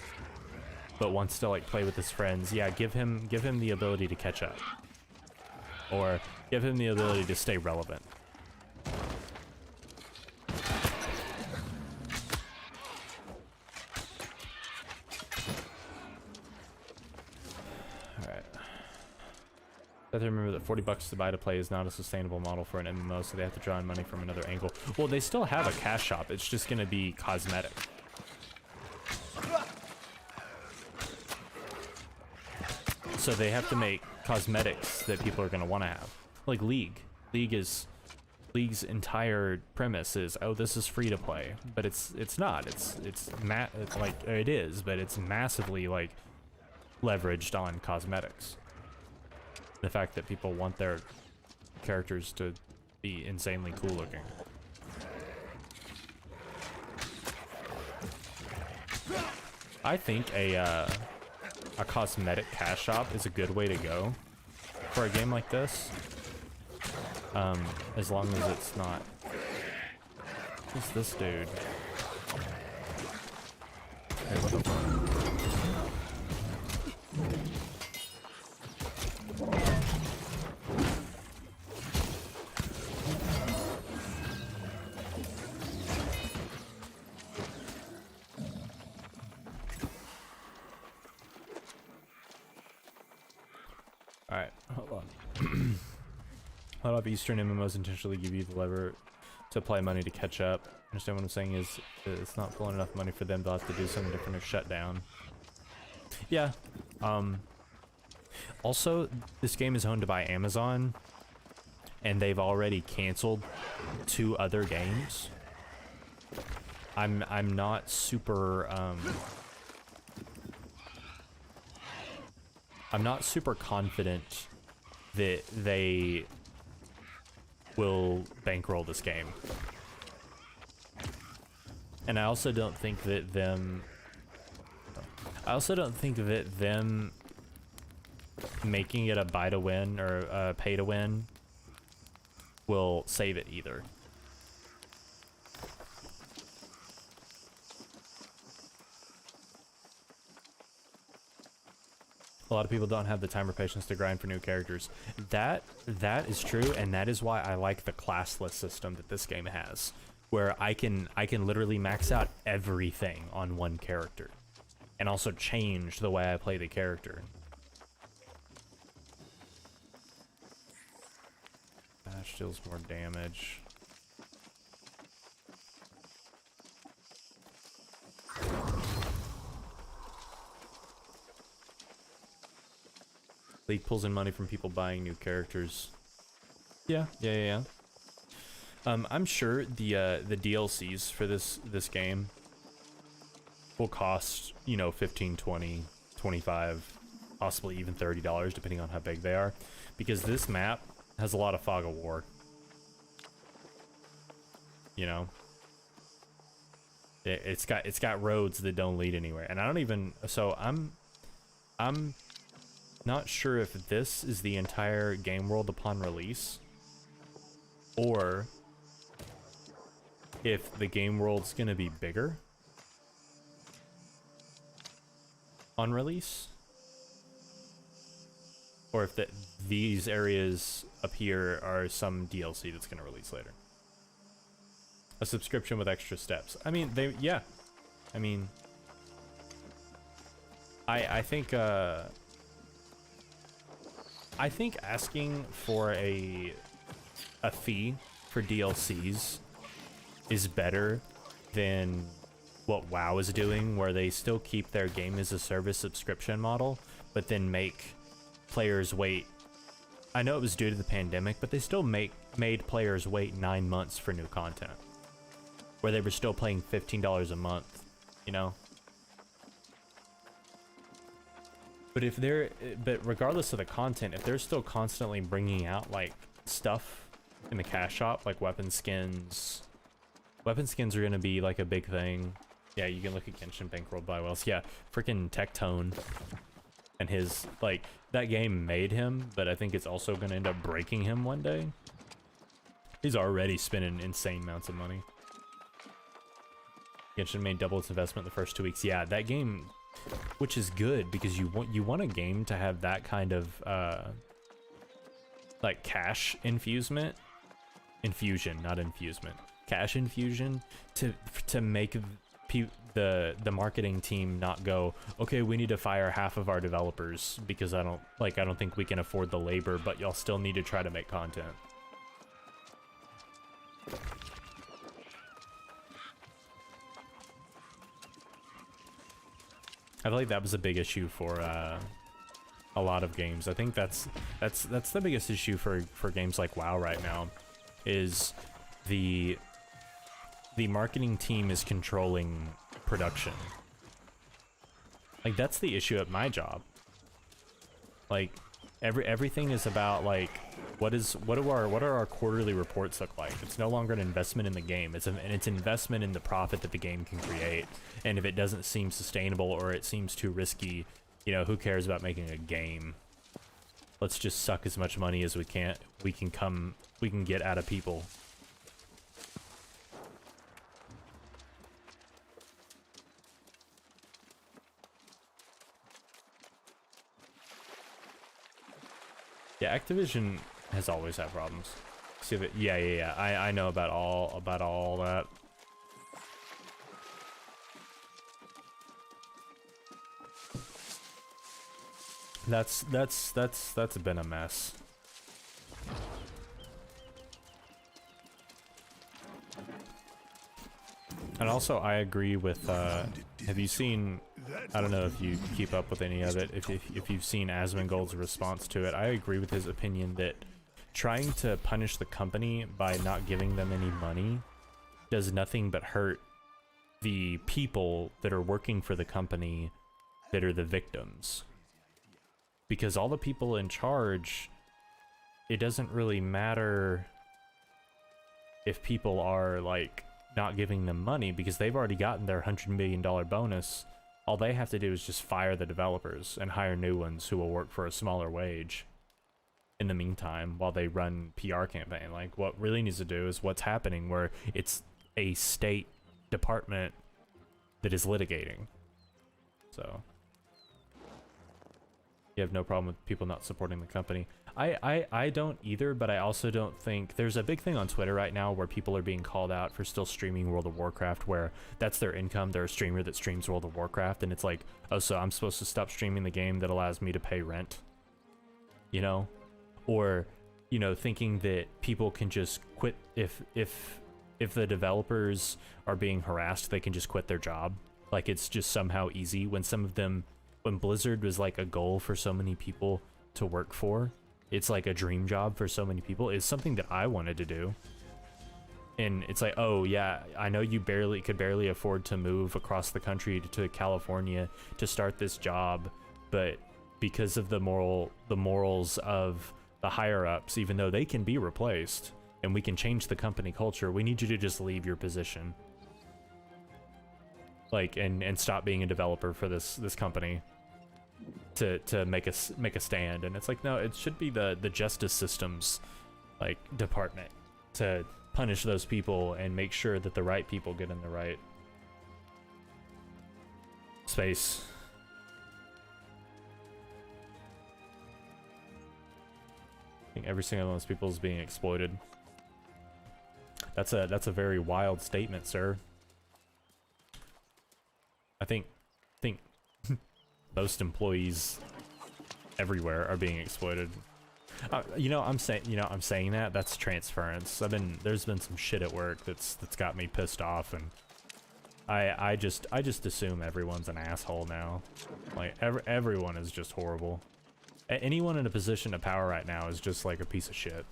A: but wants to, like, play with his friends, yeah, give him the ability to catch up, or give him the ability to stay relevant. Alright. I have to remember that $40 to buy to play is not a sustainable model for an MMO, so they have to draw in money from another angle. Well, they still have a cash shop, it's just gonna be cosmetic. So they have to make cosmetics that people are going to want to have. Like League. League's entire premise is, oh, this is free to play, but it's not. It is, but it's massively, like, leveraged on cosmetics. The fact that people want their characters to be insanely cool looking. I think a cosmetic cash shop is a good way to go for a game like this, as long as it's not. Who's this dude? Hey, what the fuck? Alright, hold on. A lot of Eastern MMOs intentionally give you the lever to apply money to catch up. Understand what I'm saying is it's not pulling enough money for them. They'll have to do something different or shut down. Yeah. Also, this game is owned by Amazon, and they've already canceled 2 other games. I'm not super I'm not super confident that they will bankroll this game. And I also don't think that them making it a buy to win or a pay to win will save it either. A lot of people don't have the time or patience to grind for new characters. That is true, and that is why I like the classless system that this game has, where I can literally max out everything on one character, and also change the way I play the character. Bash deals more damage. League pulls in money from people buying new characters. Yeah. I'm sure the DLCs for this game will cost, you know, $15, $20, $25 possibly even $30 depending on how big they are, because this map has a lot of fog of war. You know, it's got roads that don't lead anywhere, and I don't even. So I'm not sure if this is the entire game world upon release, or if the game world's gonna be bigger on release, or if these areas up here are some DLC that's gonna release later. A subscription with extra steps. I mean, yeah. I mean, I think asking for a fee for DLCs is better than what WoW is doing, where they still keep their game as a service subscription model, but then make players wait. I know it was due to the pandemic, but they still made players wait 9 months for new content, where they were still paying $15 a month, you know? But regardless of the content, if they're still constantly bringing out like stuff in the cash shop, like weapon skins are gonna be like a big thing. Yeah, you can look at Genshin Bankroll buy wells. Yeah, freaking Tectone and his, like, that game made him, but I think it's also gonna end up breaking him one day. He's already spending insane amounts of money. Genshin made double its investment the first 2 weeks. Yeah, that game, which is good because you want a game to have that kind of like cash infusion, not infusement. Cash infusion to make the marketing team not go, okay, we need to fire half of our developers because I don't think we can afford the labor, but y'all still need to try to make content. I feel like that was a big issue for a lot of games. I think that's the biggest issue for games like WoW right now, is the marketing team is controlling production. Like, that's the issue at my job. Like, everything is about, like, what do our quarterly reports look like? It's no longer an investment in the game. It's an investment in the profit that the game can create. And if it doesn't seem sustainable or it seems too risky, you know, who cares about making a game? Let's just suck as much money as we can get out of people. Yeah, Activision has always had problems. See if it, yeah. I know about all that. That's been a mess. And also, I agree with. Have you seen? I don't know if you keep up with any of it. If you've seen Asmongold's response to it, I agree with his opinion that trying to punish the company by not giving them any money does nothing but hurt the people that are working for the company that are the victims. Because all the people in charge, it doesn't really matter if people are like not giving them money, because they've already gotten their $100 million bonus. All they have to do is just fire the developers and hire new ones who will work for a smaller wage in the meantime while they run PR campaign. Like, what really needs to do is what's happening, where it's a state department that is litigating. So you have no problem with people not supporting the company. I don't either, but I also don't think there's a big thing on Twitter right now where people are being called out for still streaming World of Warcraft, where that's their income. They're a streamer that streams World of Warcraft, and it's like, oh, so I'm supposed to stop streaming the game that allows me to pay rent, you know? Or, you know, thinking that people can just quit if the developers are being harassed, they can just quit their job. Like, it's just somehow easy, when some of them, when Blizzard was like a goal for so many people to work for, it's like a dream job for so many people. It's something that I wanted to do. And it's like, oh yeah, I know you could barely afford to move across the country to California to start this job, but because of the morals of the higher ups, even though they can be replaced and we can change the company culture, we need you to just leave your position. Like, and stop being a developer for this company to make a stand. And it's like, no, it should be the justice systems like department to punish those people and make sure that the right people get in the right space. I think every single one of those people is being exploited. That's a very wild statement, sir. I think most employees everywhere are being exploited. I'm saying that that's transference. There's been some shit at work that's got me pissed off, and I just assume everyone's an asshole now. Like everyone is just horrible. Anyone in a position of power right now is just like a piece of shit.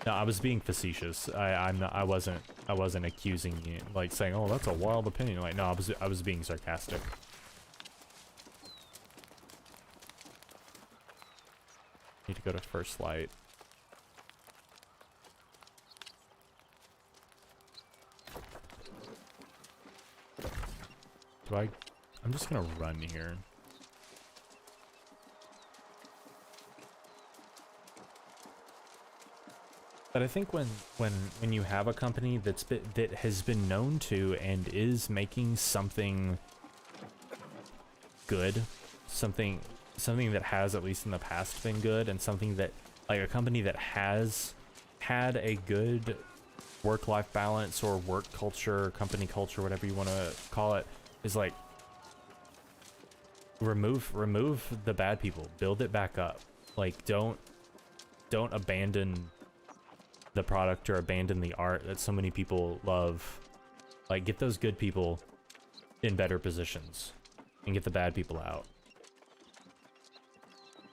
A: No, I was being facetious. I wasn't accusing you, like saying, oh, that's a wild opinion. Like, no, I was being sarcastic. Need to go to first light. I'm just gonna run here. But I think when you have a company that has been known to and is making something good, something that has, at least in the past, been good, and something that, like, a company that has had a good work-life balance or work culture, company culture, whatever you want to call it, is like, remove the bad people, build it back up. Like, don't abandon the product or abandon the art that so many people love. Like, get those good people in better positions and get the bad people out.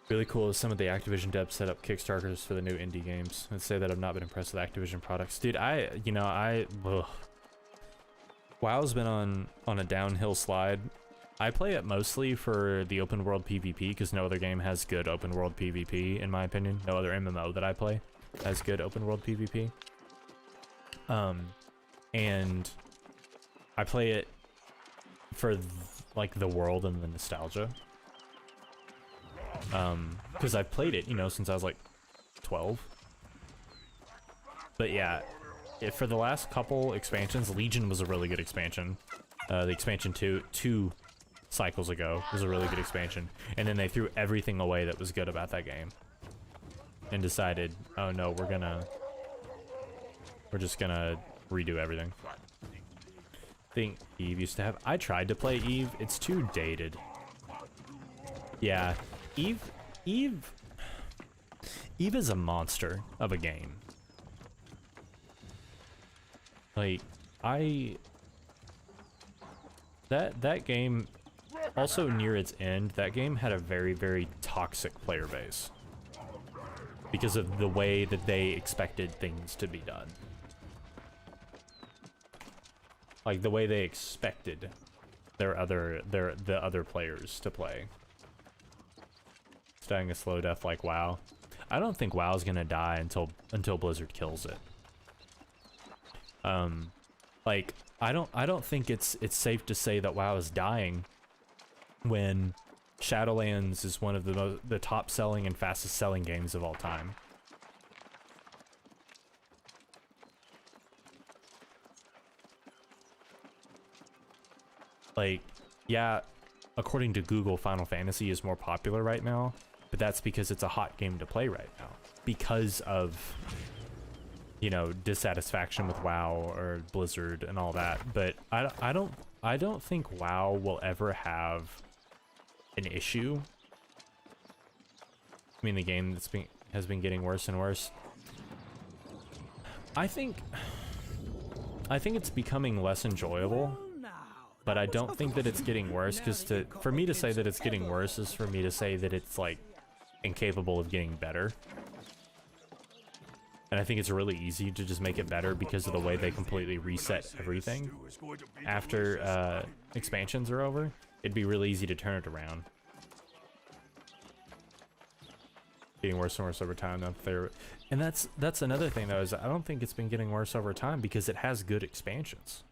A: Really cool is some of the Activision devs set up Kickstarters for the new indie games. I'd say that I've not been impressed with Activision products. Dude, WoW's been on a downhill slide. I play it mostly for the open world PvP because no other game has good open world PvP, in my opinion. No other MMO that I play has good open world PvP. And I play it for like the world and the nostalgia. Because I've played it, since I was like 12. But yeah, for the last couple expansions, Legion was a really good expansion. The expansion two cycles ago was a really good expansion. And then they threw everything away that was good about that game. And decided, oh no, we're just gonna redo everything. I think Eve used to have, I tried to play Eve, it's too dated. Yeah, Eve is a monster of a game. Like, that game, also near its end, that game had a very, very toxic player base. Because of the way that they expected things to be done. Like, the way they expected the other players to play. It's dying a slow death like WoW. I don't think WoW's gonna die until Blizzard kills it. Like, I don't think it's safe to say that WoW is dying when Shadowlands is one of the top selling and fastest selling games of all time. Like, yeah, according to Google, Final Fantasy is more popular right now, but that's because it's a hot game to play right now. Because of, dissatisfaction with WoW or Blizzard and all that. But I don't think WoW will ever have an issue. I mean, the game has been getting worse and worse. I think it's becoming less enjoyable, but I don't think that it's getting worse, because for me to say that it's getting worse is for me to say that it's like incapable of getting better. And I think it's really easy to just make it better because of the way they completely reset everything after expansions are over. it'd be really easy to turn it around. Getting worse and worse over time up there. And that's another thing though, is I don't think it's been getting worse over time because it has good expansions.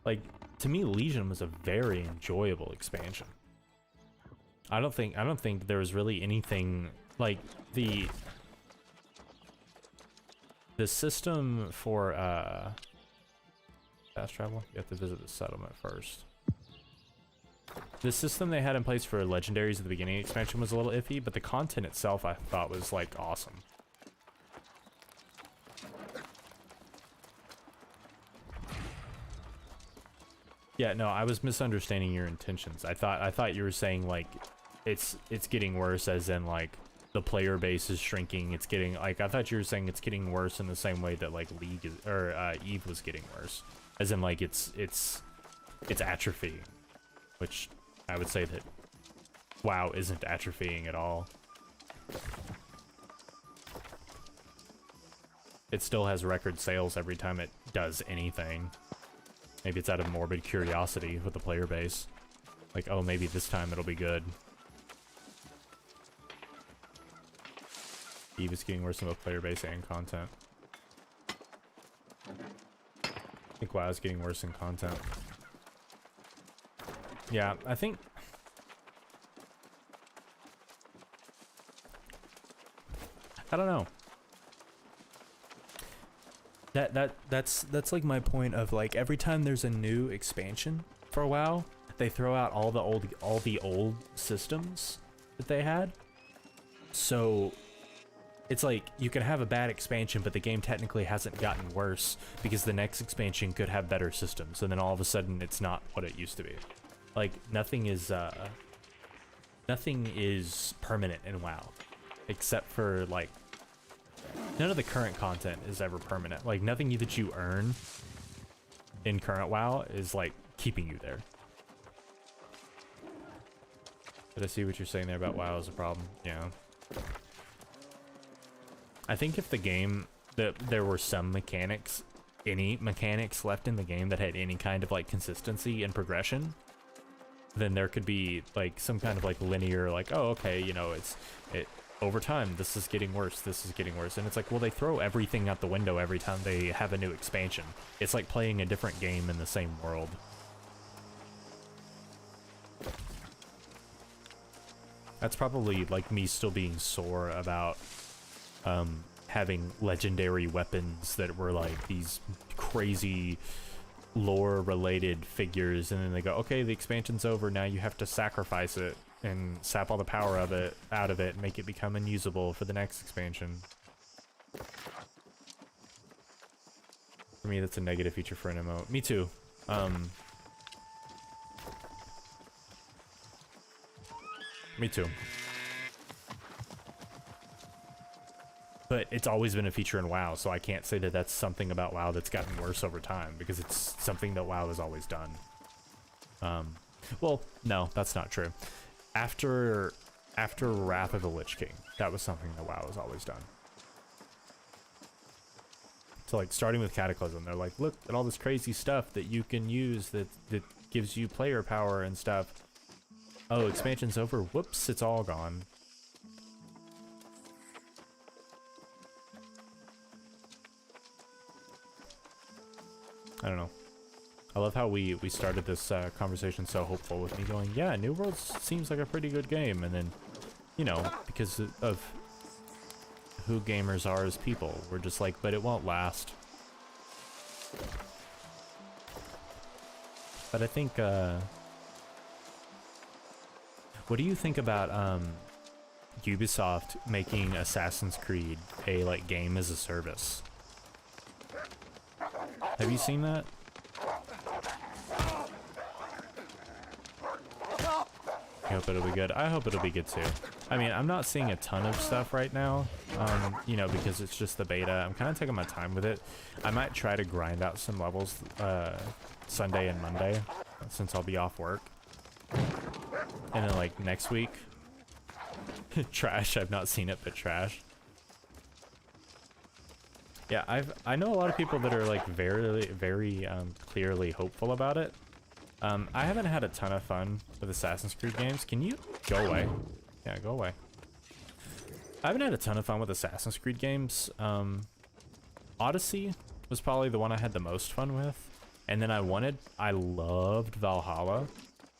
A: Like, to me, Legion was a very enjoyable expansion. I don't think there was really anything like the system for fast travel. You have to visit the settlement first. The system they had in place for legendaries at the beginning of the expansion was a little iffy, but the content itself I thought was like awesome. Yeah, no, I was misunderstanding your intentions. I thought you were saying like it's getting worse as in like the player base is shrinking. It's getting like I thought you were saying it's getting worse in the same way that like League is, or Eve was getting worse. As in like it's atrophying, which I would say that WoW isn't atrophying at all. It still has record sales every time it does anything. Maybe it's out of morbid curiosity with the player base. Like, oh, maybe this time it'll be good. Eve is getting worse in both player base and content. I think WoW is getting worse in content. Yeah, I think... I don't know. That's like my point of like every time there's a new expansion for WoW, they throw out all the old systems that they had. So it's like you can have a bad expansion, but the game technically hasn't gotten worse because the next expansion could have better systems, and then all of a sudden it's not what it used to be. Like nothing is permanent in WoW, except for like none of the current content is ever permanent. Like nothing that you earn in current WoW is like keeping you there. Did I see what you're saying there about WoW is a problem? Yeah. I think if the game, there were some mechanics, any mechanics left in the game that had any kind of like consistency and progression, then there could be like some kind of like linear, like, oh, okay, you know, over time, this is getting worse, this is getting worse. And it's like, well, they throw everything out the window every time they have a new expansion. It's like playing a different game in the same world. That's probably like me still being sore about having legendary weapons that were like these crazy lore related figures, and then they go, okay, the expansion's over, now you have to sacrifice it and sap all the power of it out of it and make it become unusable for the next expansion. For me, that's a negative feature for an MMO. Me too. Me too. But it's always been a feature in WoW, so I can't say that that's something about WoW that's gotten worse over time, because it's something that WoW has always done. Well, no, that's not true. After Wrath of the Lich King, that was something that WoW has always done. So like starting with Cataclysm, they're like, look at all this crazy stuff that you can use that gives you player power and stuff. Oh, expansion's over. Whoops, it's all gone. I don't know. I love how we started this conversation so hopeful with me going, yeah, New World seems like a pretty good game, and then, you know, because of who gamers are as people, we're just like, but it won't last. But I think, what do you think about Ubisoft making Assassin's Creed a like game as a service? Have you seen that? I hope it'll be good. I hope it'll be good too. I mean, I'm not seeing a ton of stuff right now, you know, because it's just the beta. I'm kind of taking my time with it. I might try to grind out some levels Sunday and Monday, since I'll be off work. And then like next week, trash. I've not seen it, but trash. Yeah, I know a lot of people that are like very clearly hopeful about it. I haven't had a ton of fun with Assassin's Creed games. Can you go away? Yeah, go away. I haven't had a ton of fun with Assassin's Creed games. Odyssey was probably the one I had the most fun with. And then I loved Valhalla,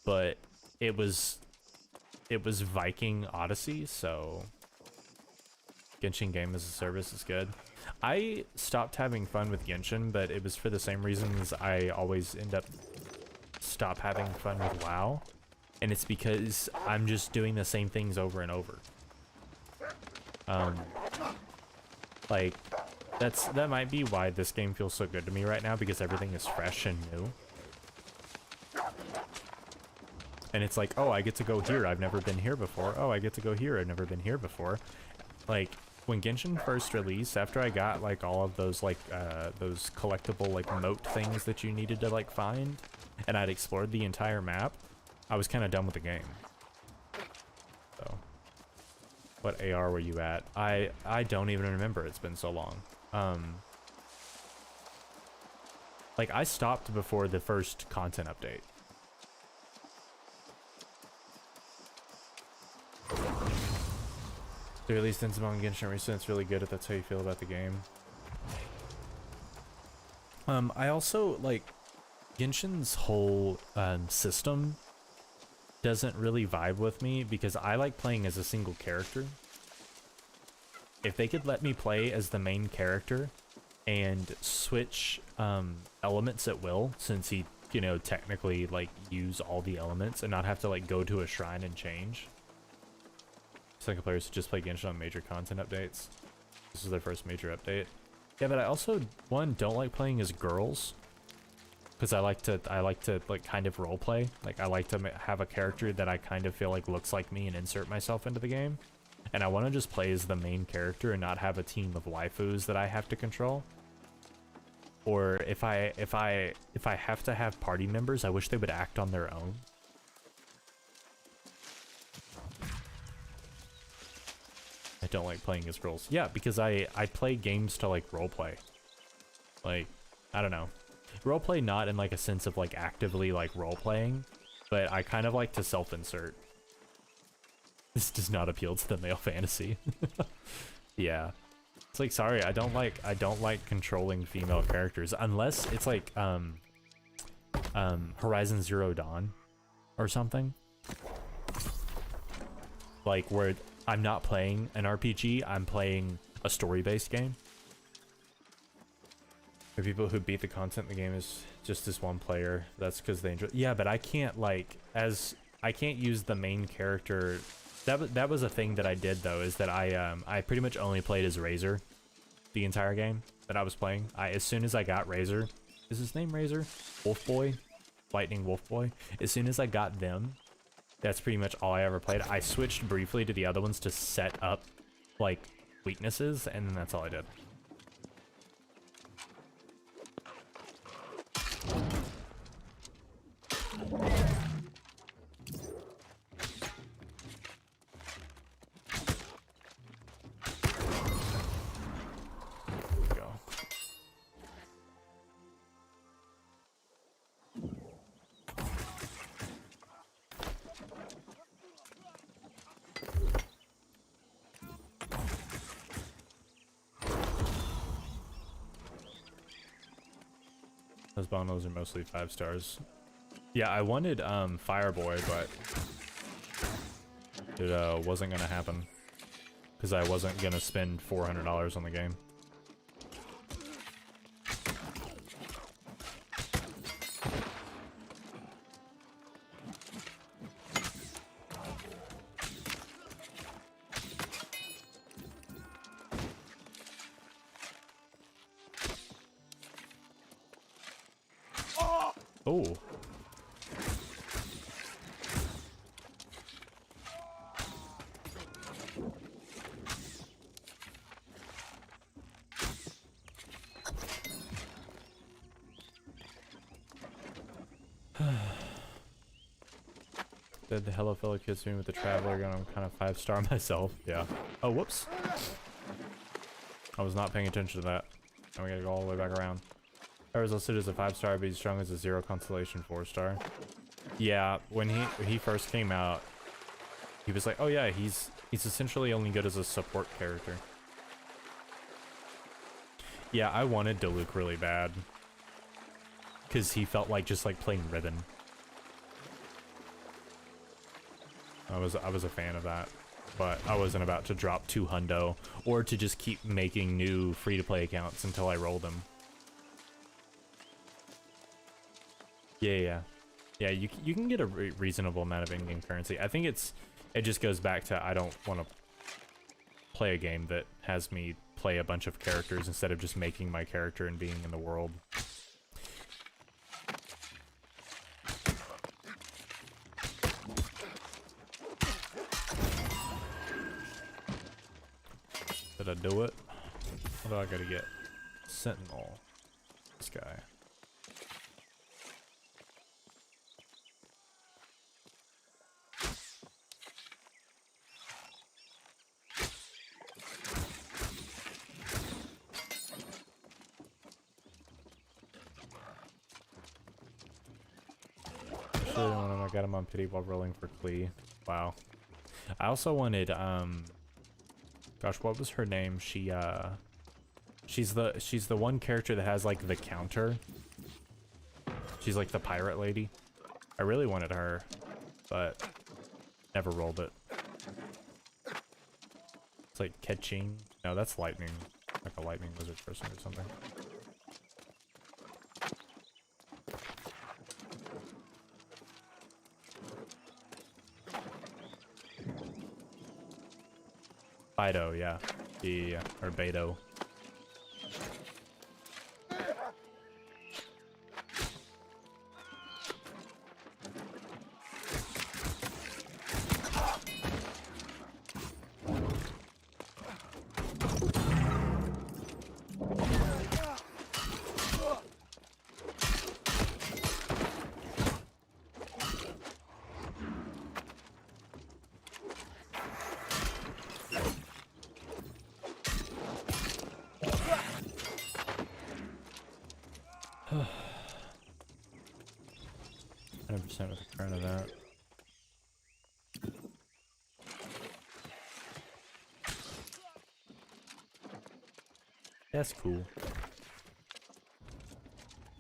A: but it was Viking Odyssey, so Genshin Game as a Service is good. I stopped having fun with Genshin, but it was for the same reasons I always end up stop having fun with WoW, and it's because I'm just doing the same things over and over. Like that might be why this game feels so good to me right now, because everything is fresh and new. And it's like, oh, I get to go here, I've never been here before. Oh, I get to go here, I've never been here before. Like when Genshin first released, after I got like all of those like those collectible like moat things that you needed to like find, and I'd explored the entire map, I was kind of done with the game. So what AR were you at? I don't even remember, it's been so long. Like I stopped before the first content update. They released Inzamon Genshin recently. It's really good if that's how you feel about the game. I also like Genshin's whole system doesn't really vibe with me, because I like playing as a single character. If they could let me play as the main character and switch elements at will, since he, you know, technically like use all the elements and not have to like go to a shrine and change. Second players to just play Genshin on major content updates. This is their first major update. Yeah, but I also don't like playing as girls, because I like to like kind of role play. Like I like to have a character that I kind of feel like looks like me and insert myself into the game. And I want to just play as the main character and not have a team of waifus that I have to control. Or if I have to have party members, I wish they would act on their own. I don't like playing as girls. Yeah, because I play games to like roleplay. Like, I don't know. Roleplay not in like a sense of like actively like role-playing, but I kind of like to self-insert. This does not appeal to the male fantasy. Yeah. It's like, sorry, I don't like controlling female characters unless it's like Horizon Zero Dawn or something. Like where I'm not playing an RPG, I'm playing a story-based game. For people who beat the content in the game is just this one player. That's because they enjoy. Yeah, but I can't I can't use the main character. That was a thing that I did though, is that I pretty much only played as Razor the entire game that I was playing. As soon as I got Razor, is his name Razor? Wolf Boy? Lightning Wolf Boy? As soon as I got them, that's pretty much all I ever played. I switched briefly to the other ones to set up like weaknesses, and then that's all I did. There we go. Those bundles are mostly 5 stars. Yeah, I wanted Fireboy, but it wasn't gonna happen because I wasn't gonna spend $400 on the game. Oh. Did the hello fellow kids me with the traveler gun? I'm kind of 5-star myself. Yeah. Oh, whoops. I was not paying attention to that. Now we gotta go all the way back around. I was listed as a 5-star, but he's strong as a 0 constellation 4-star. Yeah, when he first came out, he was like, oh yeah, he's essentially only good as a support character. Yeah, I wanted Diluc really bad. Because he felt like just like playing Ribbon. I was a fan of that. But I wasn't about to drop 2 hundo or to just keep making new free-to-play accounts until I rolled them. Yeah. Yeah, you can get a reasonable amount of in-game currency. I think it just goes back to I don't want to play a game that has me play a bunch of characters instead of just making my character and being in the world. Did I do it? What do I gotta get? Sentinel. This guy. I got him on pity while rolling for Klee. Wow. I also wanted gosh, what was her name? She's the one character that has like the counter. She's like the pirate lady. I really wanted her, but never rolled it. It's like catching. No, that's lightning. Like a lightning wizard person or something. Bido, yeah. Yeah, or Beto. With the current of that. That's cool.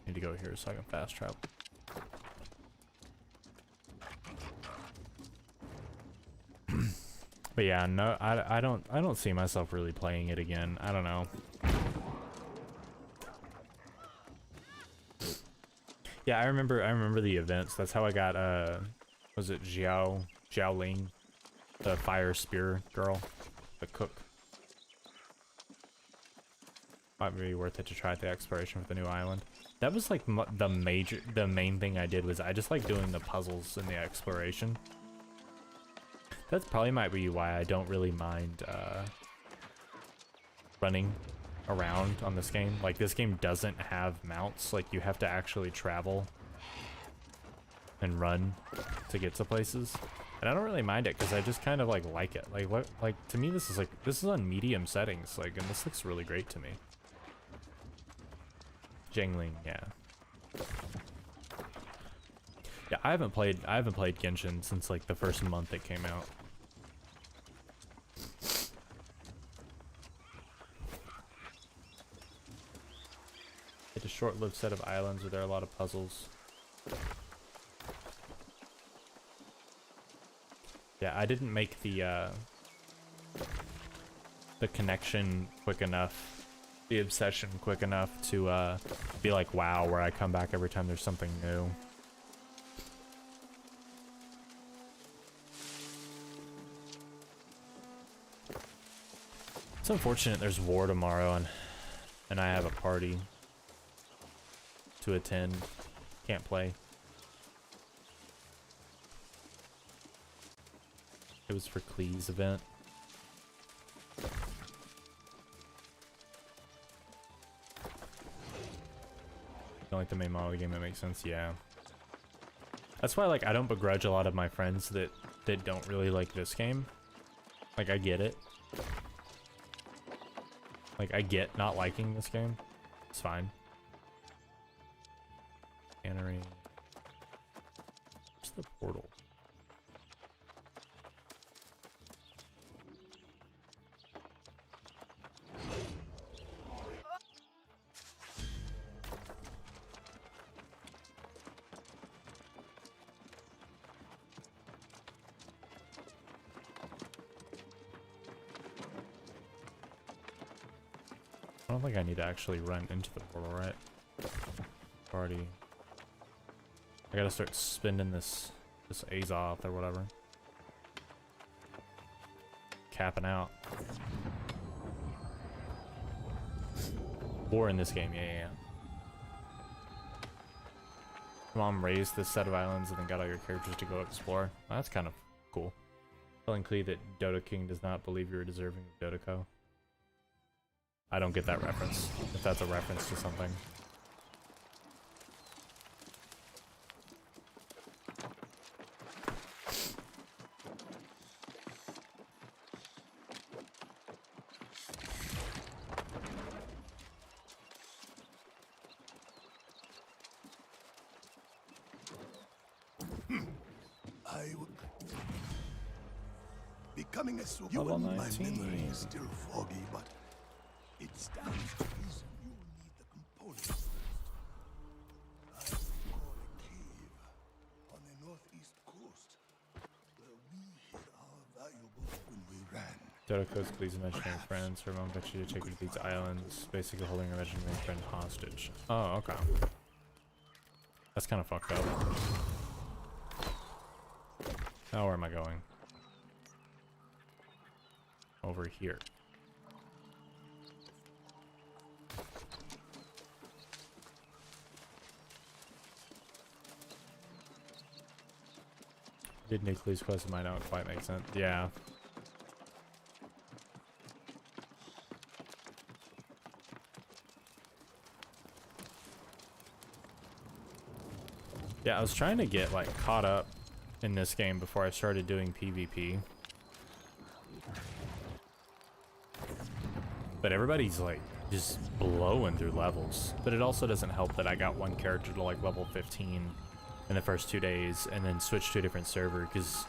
A: Need to go here so I can fast travel. But yeah, no, I don't see myself really playing it again. I don't know. Yeah, I remember the events. That's how I got was it Xiao Ling, the fire spear girl, the cook. Might be worth it to try the exploration for the new island. That was like the main thing I did was I just like doing the puzzles in the exploration. That's probably might be why I don't really mind running around on this game. Like, this game doesn't have mounts. Like, you have to actually travel and run to get to places, and I don't really mind it because I just kind of like it. Like, what, like, to me this is on medium settings, like, and this looks really great to me. Jiangling, yeah. I haven't played Genshin since like the first month it came out. It's a short-lived set of islands where there are a lot of puzzles. Yeah, I didn't make the connection quick enough, the obsession quick enough to be like WoW, where I come back every time there's something new. It's unfortunate there's war tomorrow and I have a party to attend. Can't play. It was for Klee's event. Don't like the main model of the game, that makes sense, yeah. That's why, like, I don't begrudge a lot of my friends that don't really like this game. Like, I get it. Like, I get not liking this game. It's fine. Cannery. Where's the portal? I don't think I need to actually run into the portal, right? Already. I gotta start spending this Azoth or whatever. Capping out. War in this game, yeah. Mom raised this set of islands and then got all your characters to go explore. Well, that's kind of cool. Telling Klee that Dota King does not believe you're deserving of Dotako. I don't get that reference, if that's a reference to something.
G: Becoming a super.
A: Level
G: My
A: 19.
G: memory is still foggy, but it stands to reason you will need the components first. I recall a cave on the northeast coast where we hid our valuables when we ran.
A: Dotako's Klee's imaginary friends. Her mom got you to take you to these islands, basically holding her imaginary friend hostage. Oh, okay. That's kind of fucked up. Now where am I going? Over here. Did Nucleus quest might not quite make sense. Yeah. Yeah, I was trying to get like caught up in this game before I started doing PvP. But everybody's like just blowing through levels. But it also doesn't help that I got one character to like level 15 in the first 2 days and then switched to a different server because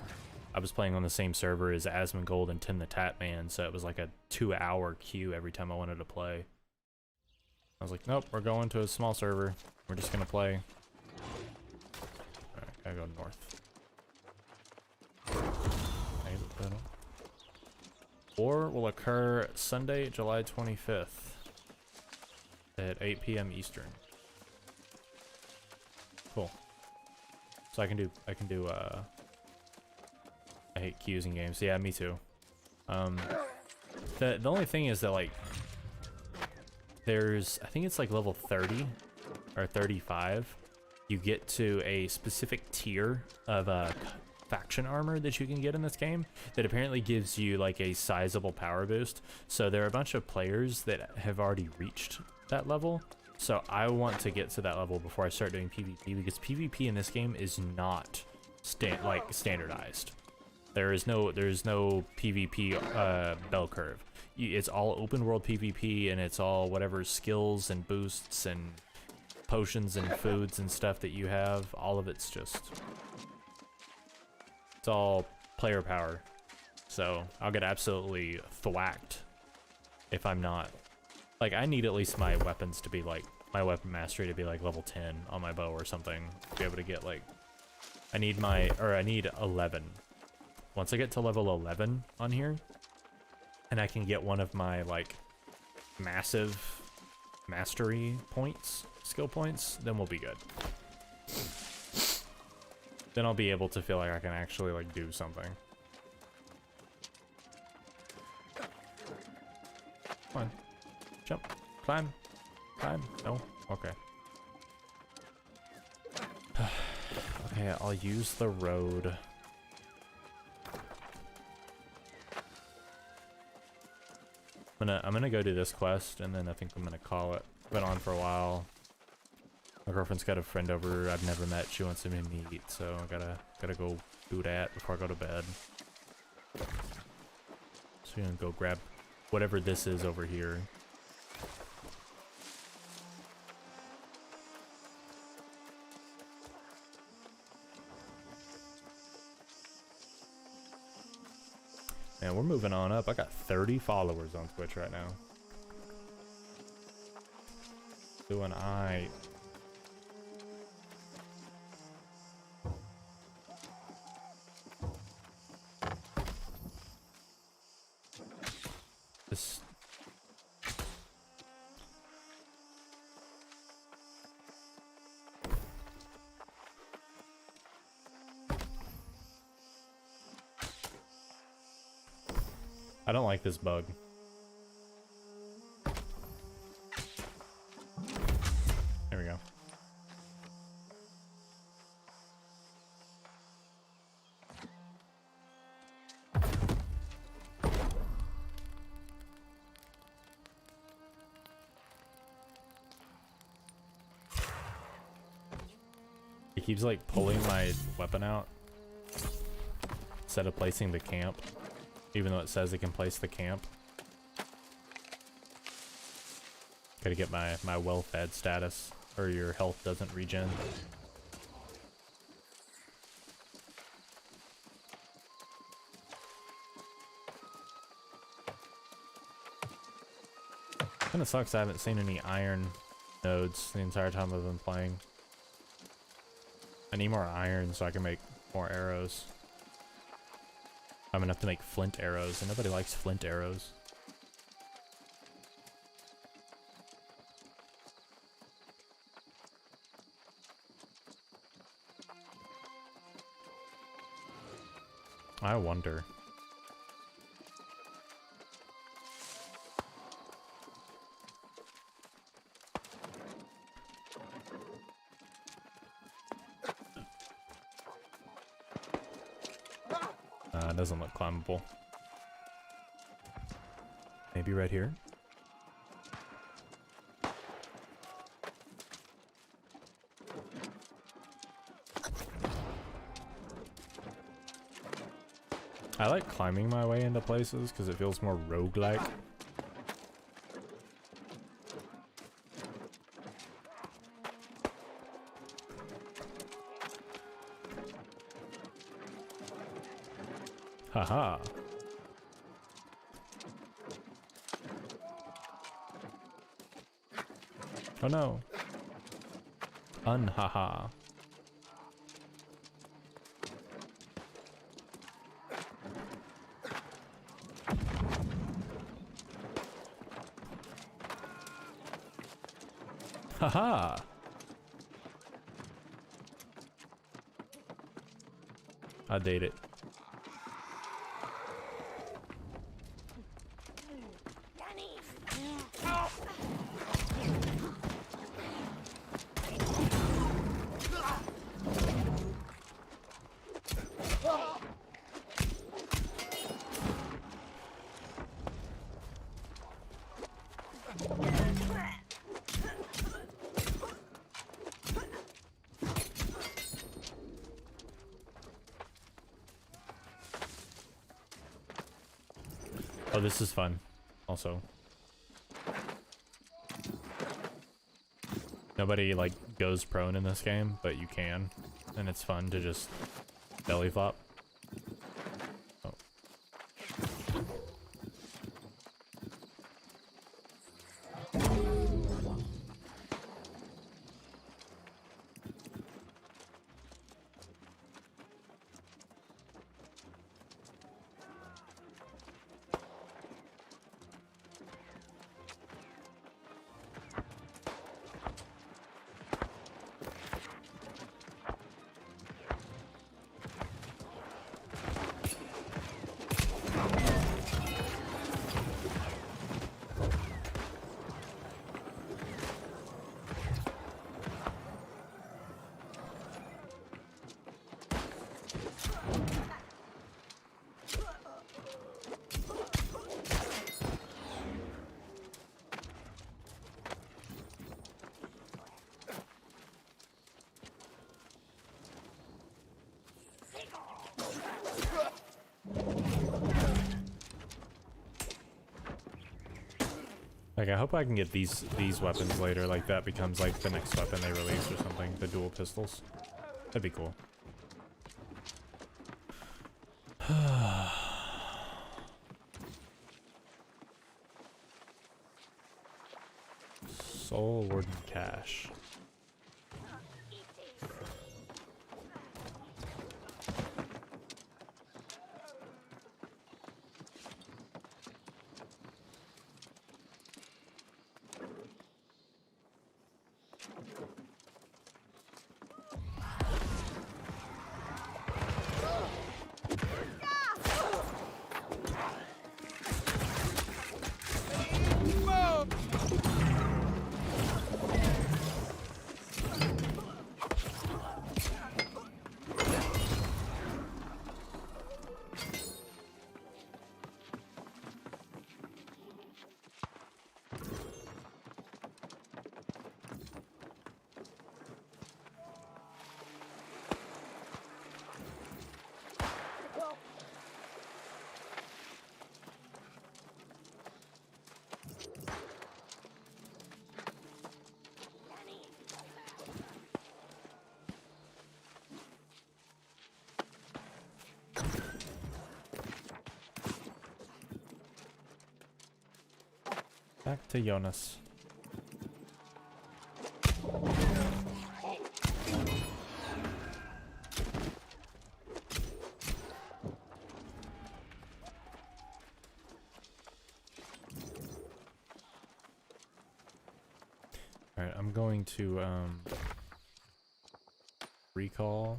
A: I was playing on the same server as Asmongold and Tim the Tatman, so it was like a 2-hour queue every time I wanted to play. I was like, nope, we're going to a small server. We're just gonna play. Alright, gotta go north. War will occur Sunday, July 25th at 8 p.m. Eastern. Cool. So I can do I hate queues in games. Yeah, me too. The only thing is that like there's, I think it's like level 30 or 35, you get to a specific tier of faction armor that you can get in this game that apparently gives you like a sizable power boost. So there are a bunch of players that have already reached that level. So I want to get to that level before I start doing PvP, because PvP in this game is not standardized. There's no PvP bell curve. It's all open world PvP, and it's all whatever skills and boosts and potions and foods and stuff that you have. All of it's all player power. So I'll get absolutely thwacked if I'm not. Like, I need at least my weapons to be like, my weapon mastery to be like level 10 on my bow or something. To be able to get like, I need 11. Once I get to level 11 on here, and I can get one of my like massive mastery points, skill points, then we'll be good. Then I'll be able to feel like I can actually like do something. Come on. Jump. Climb. Climb. No? Okay. Okay, I'll use the road. I'm gonna go do this quest, and then I think I'm gonna call it. Been on for a while. My girlfriend's got a friend over I've never met. She wants him to meet, so I gotta go do that before I go to bed. So I'm gonna go grab whatever this is over here. And we're moving on up. I got 30 followers on Twitch right now. Doing I. This. I don't like this bug. There we go. It keeps like pulling my weapon out instead of placing the camp. Even though it says it can place the camp. Gotta get my well-fed status, or your health doesn't regen. Kinda sucks I haven't seen any iron nodes the entire time I've been playing. I need more iron so I can make more arrows. I'm gonna have to make flint arrows, and nobody likes flint arrows. I wonder. It doesn't look climbable. Maybe right here. I like climbing my way into places because it feels more roguelike. Haha. Oh no. Unhaha. Haha. I date it. Oh, this is fun. Also, nobody like goes prone in this game, but you can, and it's fun to just belly flop. Oh. Like, I hope I can get these weapons later, like that becomes like the next weapon they release or something, the dual pistols. That'd be cool. Soul Warden Cache. Back to Jonas. Alright, I'm going to recall.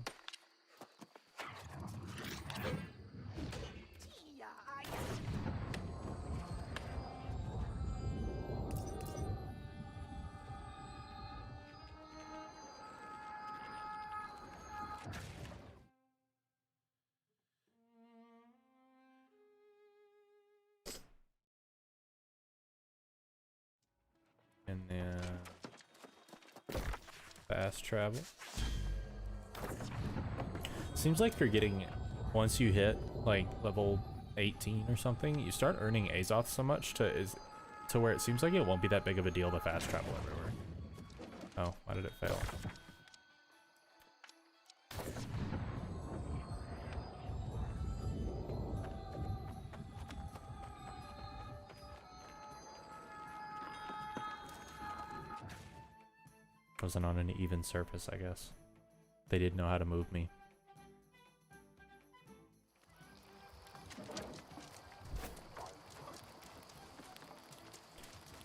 A: And then fast travel. Seems like you're getting, once you hit like level 18 or something, you start earning Azoth so much to where it seems like it won't be that big of a deal to fast travel everywhere. Oh, why did it fail? Wasn't on an even surface, I guess. They did know how to move me.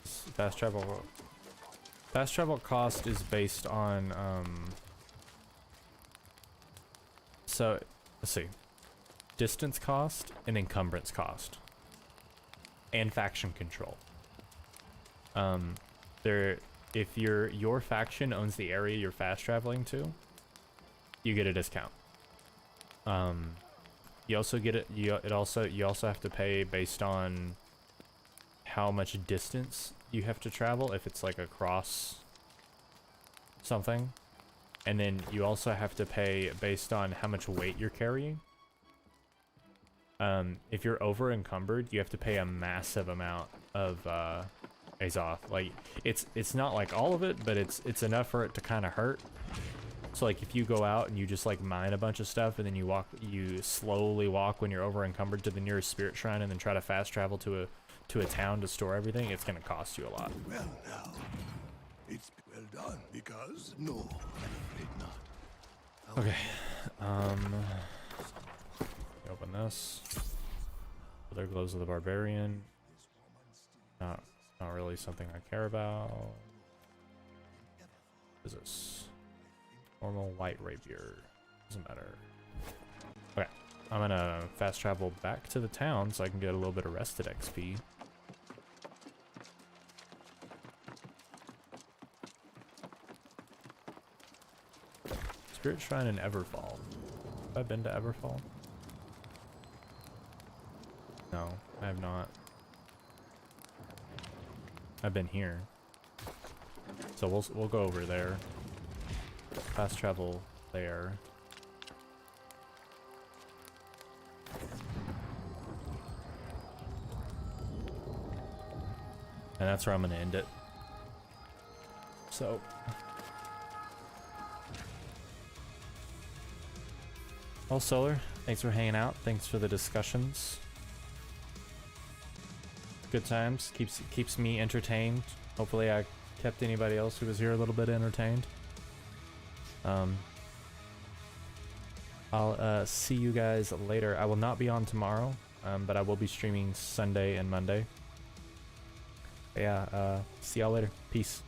A: Fast travel cost is based on so let's see, distance cost and encumbrance cost and faction control. If your faction owns the area you're fast traveling to, you get a discount. You also get it. You also have to pay based on how much distance you have to travel. If it's like across something, and then you also have to pay based on how much weight you're carrying. If you're over encumbered, you have to pay a massive amount of Azoth. Like it's not like all of it, but it's enough for it to kind of hurt. So like if you go out and you just like mine a bunch of stuff and then you slowly walk when you're over encumbered to the nearest spirit shrine and then try to fast travel to a town to store everything, it's gonna cost you a lot.
G: Well now, it's well done because no, I'm afraid not.
A: Okay. Open this. Other Glows of the Barbarian. Not really something I care about. What is this? Normal light rapier. Doesn't matter. Okay. I'm gonna fast travel back to the town so I can get a little bit of rested XP. Spirit Shrine in Everfall. Have I been to Everfall? No, I have not. I've been here. So we'll go over there. Fast travel there. And that's where I'm gonna end it. So well, Solar, thanks for hanging out. Thanks for the discussions. Good times. Keeps me entertained. Hopefully I kept anybody else who was here a little bit entertained. I'll see you guys later. I will not be on tomorrow, but I will be streaming Sunday and Monday. But yeah, see y'all later. Peace.